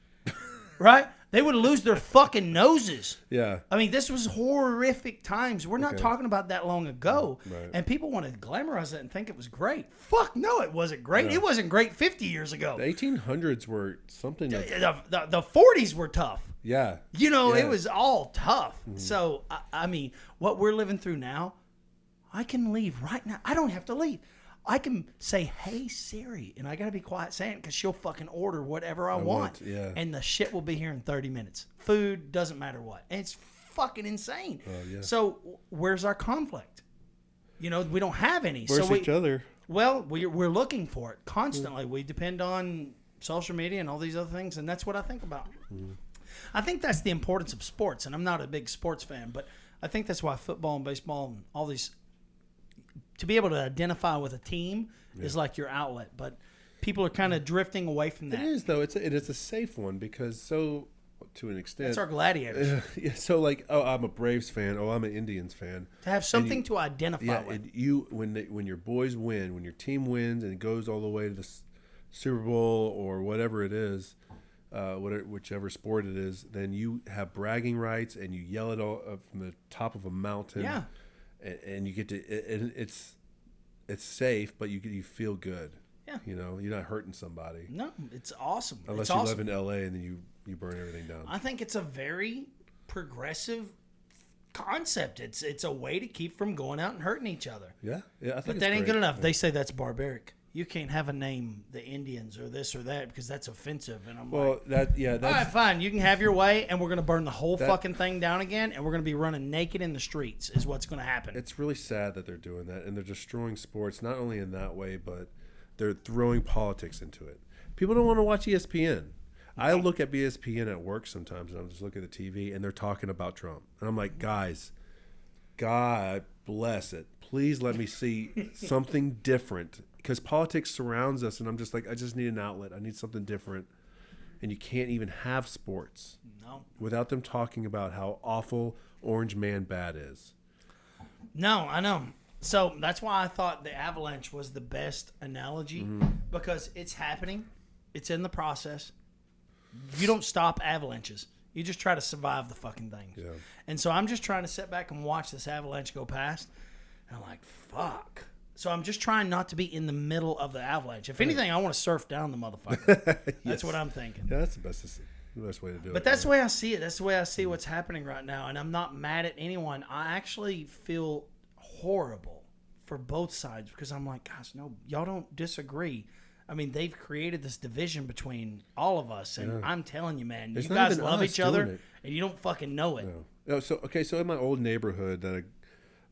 right? They would lose their fucking noses. Yeah. I mean, this was horrific times. We're not talking about that long ago. Right. And people want to glamorize it and think it was great. Fuck no, it wasn't great. Yeah. It wasn't great 50 years ago. The 1800s were something. The 40s were tough. Yeah. It was all tough. So, I mean, what we're living through now, I can leave right now. I don't have to leave. I can say, hey, Siri, and I got to be quiet saying it because she'll fucking order whatever I want. Yeah. And the shit will be here in 30 minutes. Food, doesn't matter what. And it's fucking insane. Yeah. So where's our conflict? We don't have any. Where's each other? Well, we're looking for it constantly. We depend on social media and all these other things, and that's what I think about. I think that's the importance of sports, and I'm not a big sports fan, but I think that's why football and baseball and all these – to be able to identify with a team is like your outlet, but people are kind of drifting away from that. It is, though. It is a safe one because to an extent. It's our gladiators. So like, I'm a Braves fan. I'm an Indians fan. To have something to identify with. When your boys win, when your team wins and it goes all the way to the Super Bowl or whatever it is, whichever sport it is, then you have bragging rights and you yell it all up from the top of a mountain. Yeah. And you get to, it's it's safe, but you feel good. Yeah. You know, you're not hurting somebody. No, it's awesome. Unless it's you awesome. live in LA and then you burn everything down. I think it's a very progressive concept. It's a way to keep from going out and hurting each other. Yeah. I think But that ain't good enough. They say that's barbaric. You can't have a name, the Indians or this or that, because that's offensive. And I'm like, that's all right, fine. You can have your way, and we're going to burn the whole fucking thing down again, and we're going to be running naked in the streets is what's going to happen. It's really sad that they're doing that, and they're destroying sports, not only in that way, but they're throwing politics into it. People don't want to watch ESPN. I look at ESPN at work sometimes, and I'm just looking at the TV, and they're talking about Trump. And I'm like, guys, God bless it. Please let me see something different. Because politics surrounds us, and I'm just like, I just need an outlet. I need something different. And you can't even have sports without them talking about how awful Orange Man Bad is. No, I know. So that's why I thought the avalanche was the best analogy, because it's happening. It's in the process. You don't stop avalanches. You just try to survive the fucking things. Yeah. And so I'm just trying to sit back and watch this avalanche go past. And I'm like, fuck. So I'm just trying not to be in the middle of the avalanche. If anything, I want to surf down the motherfucker. That's what I'm thinking. Yeah, that's the best way to do it. But that's the way I see it. That's the way I see what's happening right now. And I'm not mad at anyone. I actually feel horrible for both sides because I'm like, gosh, no, y'all don't disagree. I mean, they've created this division between all of us. And I'm telling you, man, you guys love each other and you don't fucking know it. No. So in my old neighborhood that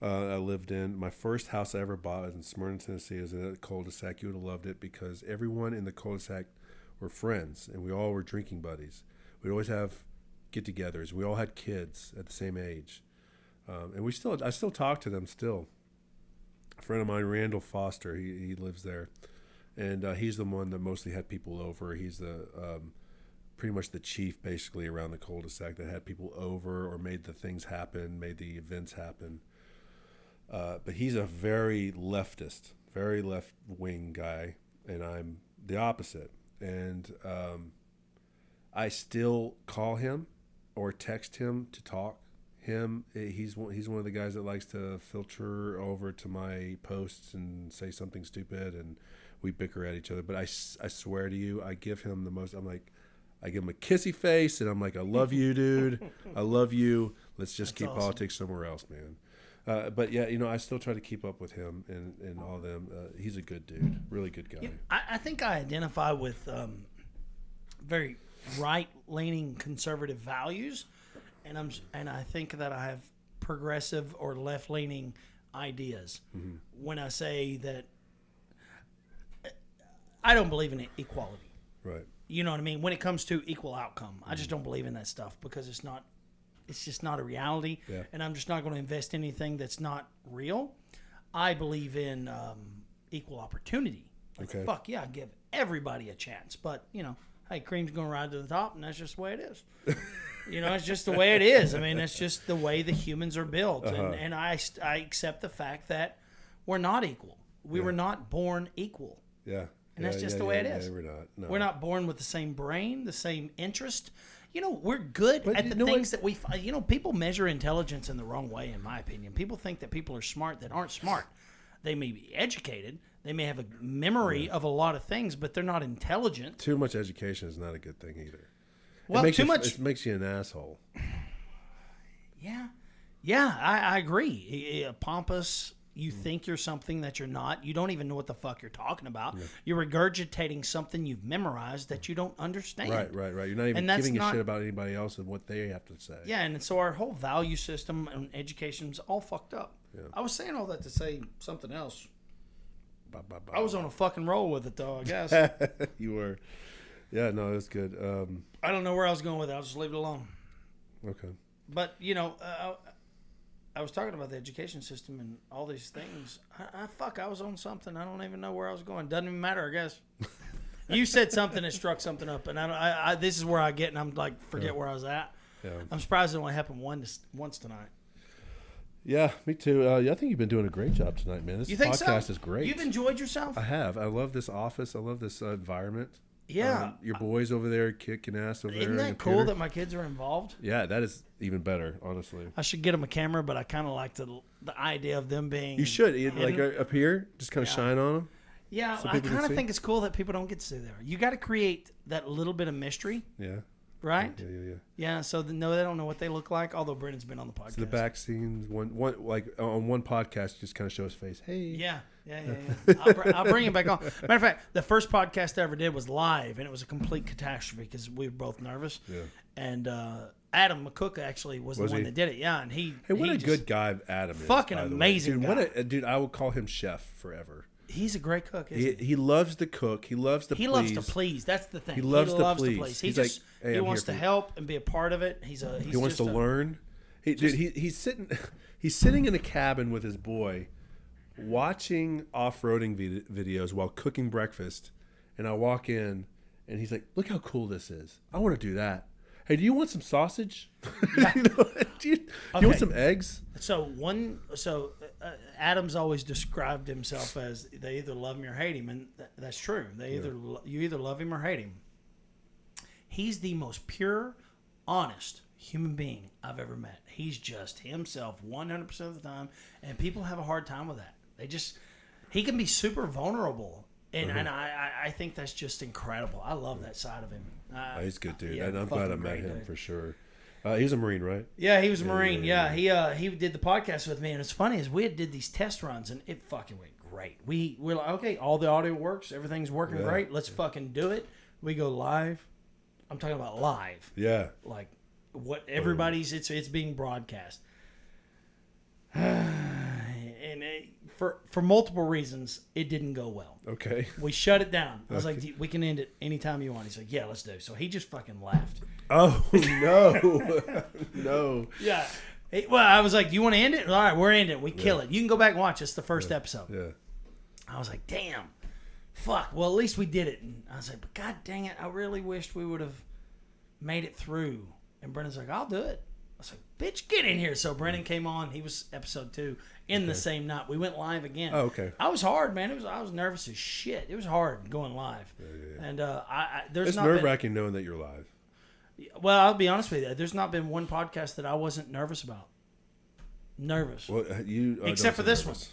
I lived in, my first house I ever bought was in Smyrna, Tennessee. It was in a cul-de-sac. You would have loved it because everyone in the cul-de-sac were friends, and we all were drinking buddies. We'd always have get-togethers. We all had kids at the same age, and I still talk to them still. A friend of mine, Randall Foster, he lives there, and he's the one that mostly had people over. He's the pretty much the chief, basically, around the cul-de-sac that had people over or made the things happen, made the events happen. But he's a very leftist, very left-wing guy, and I'm the opposite. And I still call him or text him to talk. He's one of the guys that likes to filter over to my posts and say something stupid, and we bicker at each other. But I swear to you, I give him the most. I give him a kissy face, and I'm like, I love you, dude. I love you. Let's just keep politics somewhere else, man. But yeah, I still try to keep up with him and all of them. He's a good dude, really good guy. I think I identify with very right-leaning conservative values, and I think that I have progressive or left-leaning ideas. Mm-hmm. When I say that I don't believe in equality, right? You know what I mean? When it comes to equal outcome, I just don't believe in that stuff because it's just not a reality, and I'm just not going to invest in anything that's not real. I believe in equal opportunity. Okay. Fuck yeah, I give everybody a chance. But, hey, cream's going to ride to the top, and that's just the way it is. It's just the way it is. I mean, it's just the way the humans are built. Uh-huh. And I accept the fact that we're not equal. We were not born equal. Yeah. And that's just the way it is. We're not. No. We're not born with the same brain, the same interest. We're good at the things that we find. People measure intelligence in the wrong way, in my opinion. People think that people are smart that aren't smart. They may be educated. They may have a memory of a lot of things, but they're not intelligent. Too much education is not a good thing either. Well, it makes you an asshole. Yeah. Yeah, I agree. Pompous. You think you're something that you're not. You don't even know what the fuck you're talking about. Yeah. You're regurgitating something you've memorized that you don't understand. Right. You're not even giving a shit about anybody else and what they have to say. Yeah, and so our whole value system and education's all fucked up. Yeah. I was saying all that to say something else. I was on a fucking roll with it, though, I guess. You were. Yeah, no, it was good. I don't know where I was going with it. I'll just leave it alone. Okay. But, I was talking about the education system and all these things. I was on something. I don't even know where I was going. Doesn't even matter, I guess. You said something that struck something up, and I this is where I get, and I'm like, forget where I was at. Yeah. I'm surprised it only happened once tonight. Yeah, me too. I think you've been doing a great job tonight, man. This podcast is great. You've enjoyed yourself? I have. I love this office. I love this environment. Yeah. Your boys over there kicking ass over there. Isn't that cool that my kids are involved? Yeah, that is even better, honestly. I should get them a camera, but I kind of like the idea of them being. You should like hidden. up here, just kind of shine on them. Yeah, so I people can kind of see. think it's cool that people don't get to see there. You got to create that little bit of mystery, Yeah. right? Yeah. Yeah, so no, they don't know what they look like. Although Brendan's been on the podcast. So the back scenes, one like on one podcast, just kind of show his face. Hey. Yeah. I'll bring him back on. Matter of fact, the first podcast I ever did was live, and it was a complete catastrophe because we were both nervous. Yeah. And Adam McCook actually was the one that did it. Yeah, and he. Hey, what he a good guy Adam is. Fucking by the way. amazing Dude, guy. Dude, I will call him chef forever. He's a great cook. Isn't he? He loves to cook. He loves to please. He loves to please. That's the thing. He loves to please. He He's just like, hey, he I'm wants here to for you. help and be a part of it. He wants to learn. He's sitting in a cabin with his boy, watching off-roading videos while cooking breakfast, and I walk in, and he's like, "Look how cool this is! I want to do that. Hey, do you want some sausage? Yeah. Do you want some eggs?" So Adam's always described himself as they either love him or hate him, and that's true. You either love him or hate him. He's the most pure, honest human being I've ever met. He's just himself 100% of the time, and people have a hard time with that. He can be super vulnerable, and I think that's just incredible. I love that side of him. He's a good dude, yeah, and I'm glad I met him for sure. He's a Marine, right? Yeah, he was a Marine. Yeah. He did the podcast with me, and it's funny is we did these test runs, and it fucking went great. We're like, okay, all the audio works, everything's working great. Let's fucking do it. We go live. I'm talking about live. Yeah. Like what everybody's it's being broadcast. And for multiple reasons, it didn't go well. Okay. We shut it down. I was like, we can end it anytime you want. He's like, yeah, let's do. So he just fucking left. Oh no, no. Yeah. Well, I was like, do you want to end it? All right, we're ending it. We kill it. You can go back and watch. It's the first episode. Yeah. I was like, damn. Fuck. Well, at least we did it. And I was like, but god dang it, I really wished we would have made it through. And Brendan's like, I'll do it. I was like, bitch, get in here. So Brendan came on. He was episode 2 in the same night. We went live again. Oh, okay. I was hard, man. I was nervous as shit. It was hard going live. Yeah. And there's It's not nerve-wracking knowing that you're live. Well, I'll be honest with you. There's not been one podcast that I wasn't nervous about. Nervous. Well, you Except for this nervous.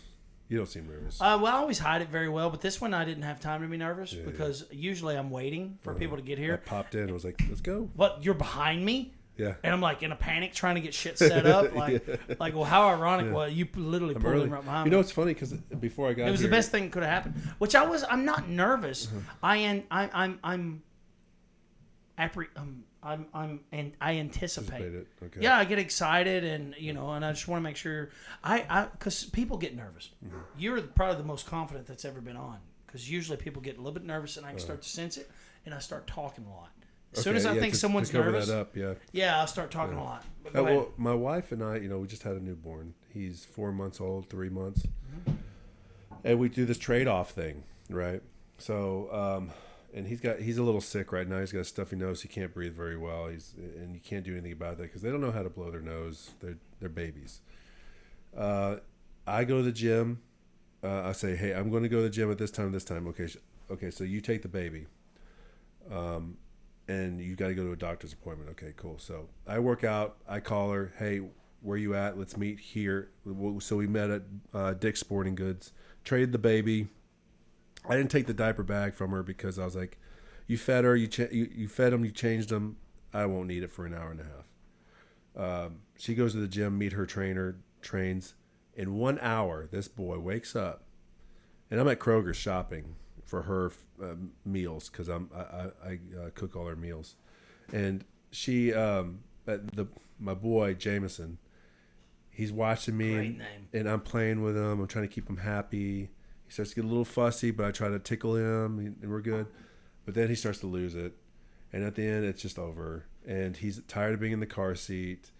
You don't seem nervous. Well, I always hide it very well, but this one I didn't have time to be nervous because usually I'm waiting for people to get I here. popped in and was like, let's go. But you're behind me? Yeah. And I'm like in a panic trying to get shit set up. Like well, how ironic. Well, you literally pulled in right behind me. You know, it's funny because before I got here. It was the best thing that could have happened. Which I'm not nervous. I anticipate it. Okay. Yeah, I get excited and and I just want to make sure because people get nervous. You're probably the most confident that's ever been on because usually people get a little bit nervous and I can start to sense it and I start talking a lot. As soon as I think someone's to cover nervous, that up, I'll start talking a lot. But go ahead. Well, my wife and I, we just had a newborn. He's 4 months old, 3 months, and we do this trade-off thing, right? So, and he's a little sick right now. He's got a stuffy nose. He can't breathe very well. And you can't do anything about that because they don't know how to blow their nose. They're babies. I go to the gym. I say, hey, I'm going to go to the gym at this time. Okay. So you take the baby. And you got to go to a doctor's appointment. Okay, cool. So I work out. I call her. Hey, where you at? Let's meet here. So we met at Dick's Sporting Goods. Traded the baby. I didn't take the diaper bag from her because I was like, you fed her. You fed him. You changed him. I won't need it for an hour and a half. She goes to the gym. Meet her trainer. Trains. In 1 hour, this boy wakes up. And I'm at Kroger shopping for her meals because I cook all her meals, and she my boy Jameson, he's watching me. Great name. And I'm playing with him. I'm trying to keep him happy. He starts to get a little fussy, but I try to tickle him, and we're good. But then he starts to lose it, and at the end it's just over. And he's tired of being in the car seat.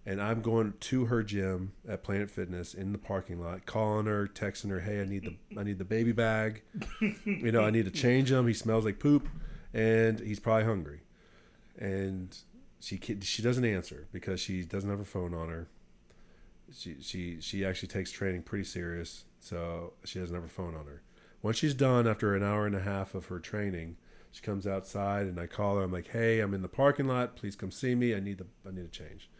And I'm going to her gym at Planet Fitness in the parking lot, calling her, texting her, hey, I need the baby bag. I need to change him. He smells like poop, and he's probably hungry. And she doesn't answer because she doesn't have her phone on her. She actually takes training pretty serious, so she doesn't have her phone on her. Once she's done, after an hour and a half of her training, She comes outside, and I call her. I'm like, "Hey, I'm in the parking lot. Please come see me. I need a change."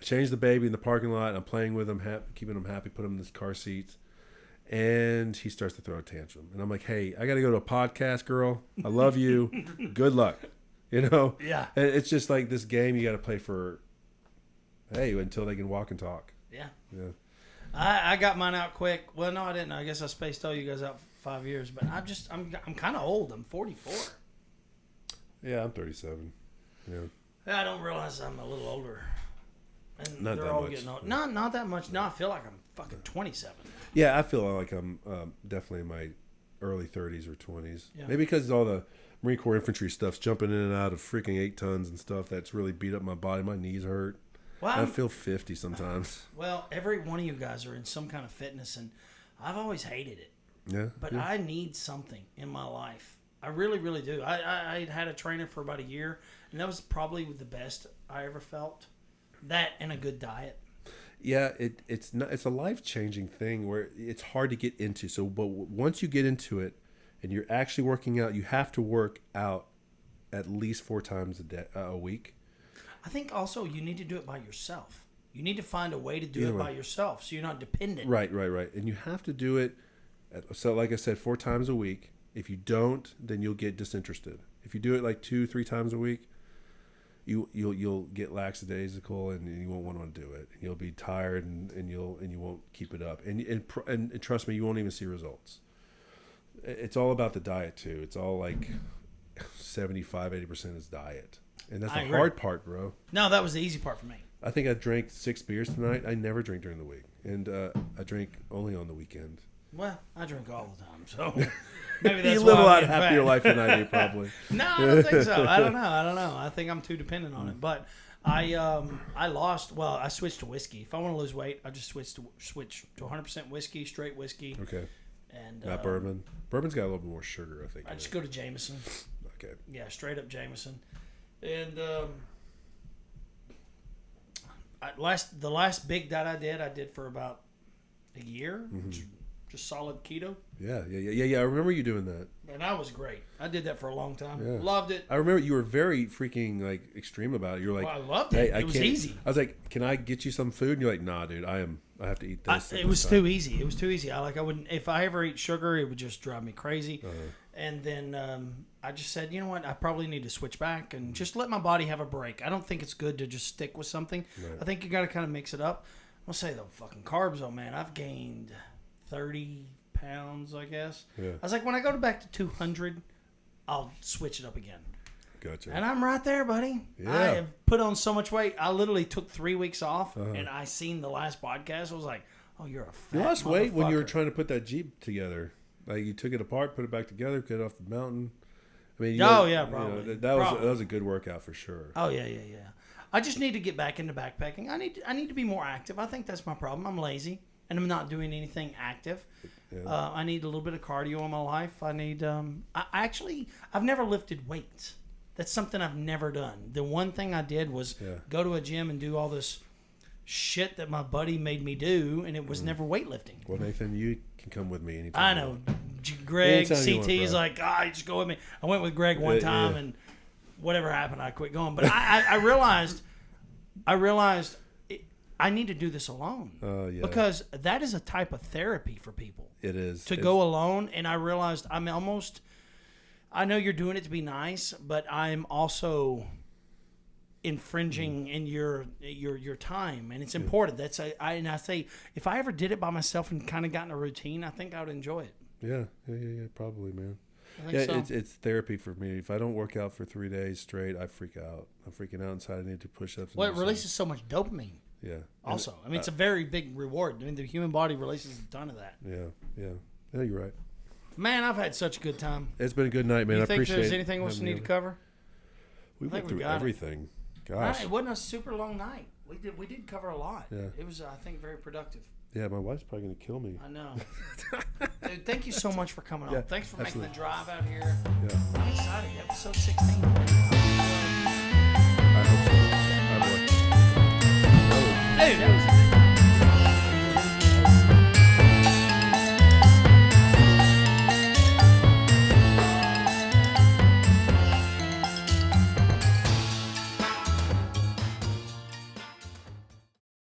I change the baby in the parking lot. I'm playing with him, keeping him happy, put him in this car seat, and he starts to throw a tantrum. And I'm like, "Hey, I got to go to a podcast, girl. I love you. Good luck." Yeah. And it's just like this game you got to play for. Hey, until they can walk and talk. Yeah. Yeah. I got mine out quick. Well, no, I didn't. I guess I spaced all you guys out for 5 years. But I'm kind of old. I'm 44. Yeah, I'm 37. Yeah. I don't realize I'm a little older. And Not they're that all much. getting old. Not that much. No, I feel like I'm fucking 27. Yeah, I feel like I'm definitely in my early 30s or 20s. Yeah. Maybe because all the Marine Corps infantry stuff's jumping in and out of freaking 8 tons and stuff that's really beat up my body. My knees hurt. Well, I feel 50 sometimes. Well, every one of you guys are in some kind of fitness, and I've always hated it. Yeah. But yeah. I need something in my life. I really, really do. I had a trainer for about a year, and that was probably the best I ever felt. That and a good diet. Yeah, it's a life-changing thing where it's hard to get into. So, but once you get into it and you're actually working out, you have to work out at least 4 times a week. I think also you need to do it by yourself. You need to find a way to do it by yourself so you're not dependent. Right. And you have to do it, so like I said, 4 times a week. If you don't, then you'll get disinterested. If you do it like 2-3 times a week, you'll get lackadaisical and you won't want to do it. You'll be tired and you won't keep it up. And trust me, you won't even see results. It's all about the diet too. It's all like 75-80% is diet. And that's the hard part, bro. No, that was the easy part for me. I think I drank 6 beers tonight. I never drink during the week. And I drink only on the weekend. Well, I drink all the time, so maybe that's you live why a lot I'm happier fat. life than I do, probably. No, I don't think so. I don't know. I think I'm too dependent on it. But I lost. Well, I switched to whiskey. If I want to lose weight, I just switch to 100% whiskey, straight whiskey. Okay. And Not bourbon. Bourbon's got a little bit more sugar, I think. I just go to Jameson. Okay. Yeah, straight up Jameson. And the last big diet I did for about a year. Just solid keto. Yeah. I remember you doing that. And that was great. I did that for a long time. Yeah. Loved it. I remember you were very freaking like extreme about it. You were like, Well, I loved it. Hey, it was easy. I was like, can I get you some food? And you're like, nah, dude, I have to eat this. It was too easy. It was too easy. I wouldn't. If I ever eat sugar, it would just drive me crazy. And then I just said, you know what? I probably need to switch back and just let my body have a break. I don't think it's good to just stick with something. Right. I think you got to kind of mix it up. I'll say the fucking carbs, though, man. I've gained 30 pounds, I guess. Yeah. I was like, when I go back to 200, I'll switch it up again. Gotcha. And I'm right there, buddy. Yeah. I have put on so much weight. I literally took 3 weeks off, and I seen the last podcast. I was like, oh, you're a fat You lost weight when you were motherfucker. trying to put that Jeep together. Like you took it apart, put it back together, get it off the mountain. I mean, probably. that was a good workout for sure. Oh yeah. I just need to get back into backpacking. I need to be more active. I think that's my problem. I'm lazy and I'm not doing anything active. Yeah. I need a little bit of cardio in my life. I need. I've never lifted weights. That's something I've never done. The one thing I did was go to a gym and do all this shit that my buddy made me do, and it was never weightlifting. Well, Nathan, you can come with me anytime. I know. Greg, CT is like, just go with me. I went with Greg one time, and whatever happened, I quit going. But I realized I need to do this alone. Because that is a type of therapy for people. It is. To go alone, and I realized I know you're doing it to be nice, but I'm also infringing in your time, and it's important. That's I say if I ever did it by myself and kind of got in a routine, I think I would enjoy it. Yeah, probably, man. I think so. It's therapy for me. If I don't work out for 3 days straight, I freak out. I'm freaking out inside. I need to push ups. Well, it releases so much dopamine. Yeah. Also, I mean, it's a very big reward. I mean, the human body releases a ton of that. Yeah, you're right. Man, I've had such a good time. It's been a good night, man. You I think appreciate there's anything else we need to cover? We went through everything. Gosh, it wasn't a super long night. We did cover a lot. Yeah. It was, I think, very productive. Yeah, my wife's probably going to kill me. I know. Dude, thank you so much for coming on. Thanks for making the drive out here. Yeah. I'm excited. Episode 16.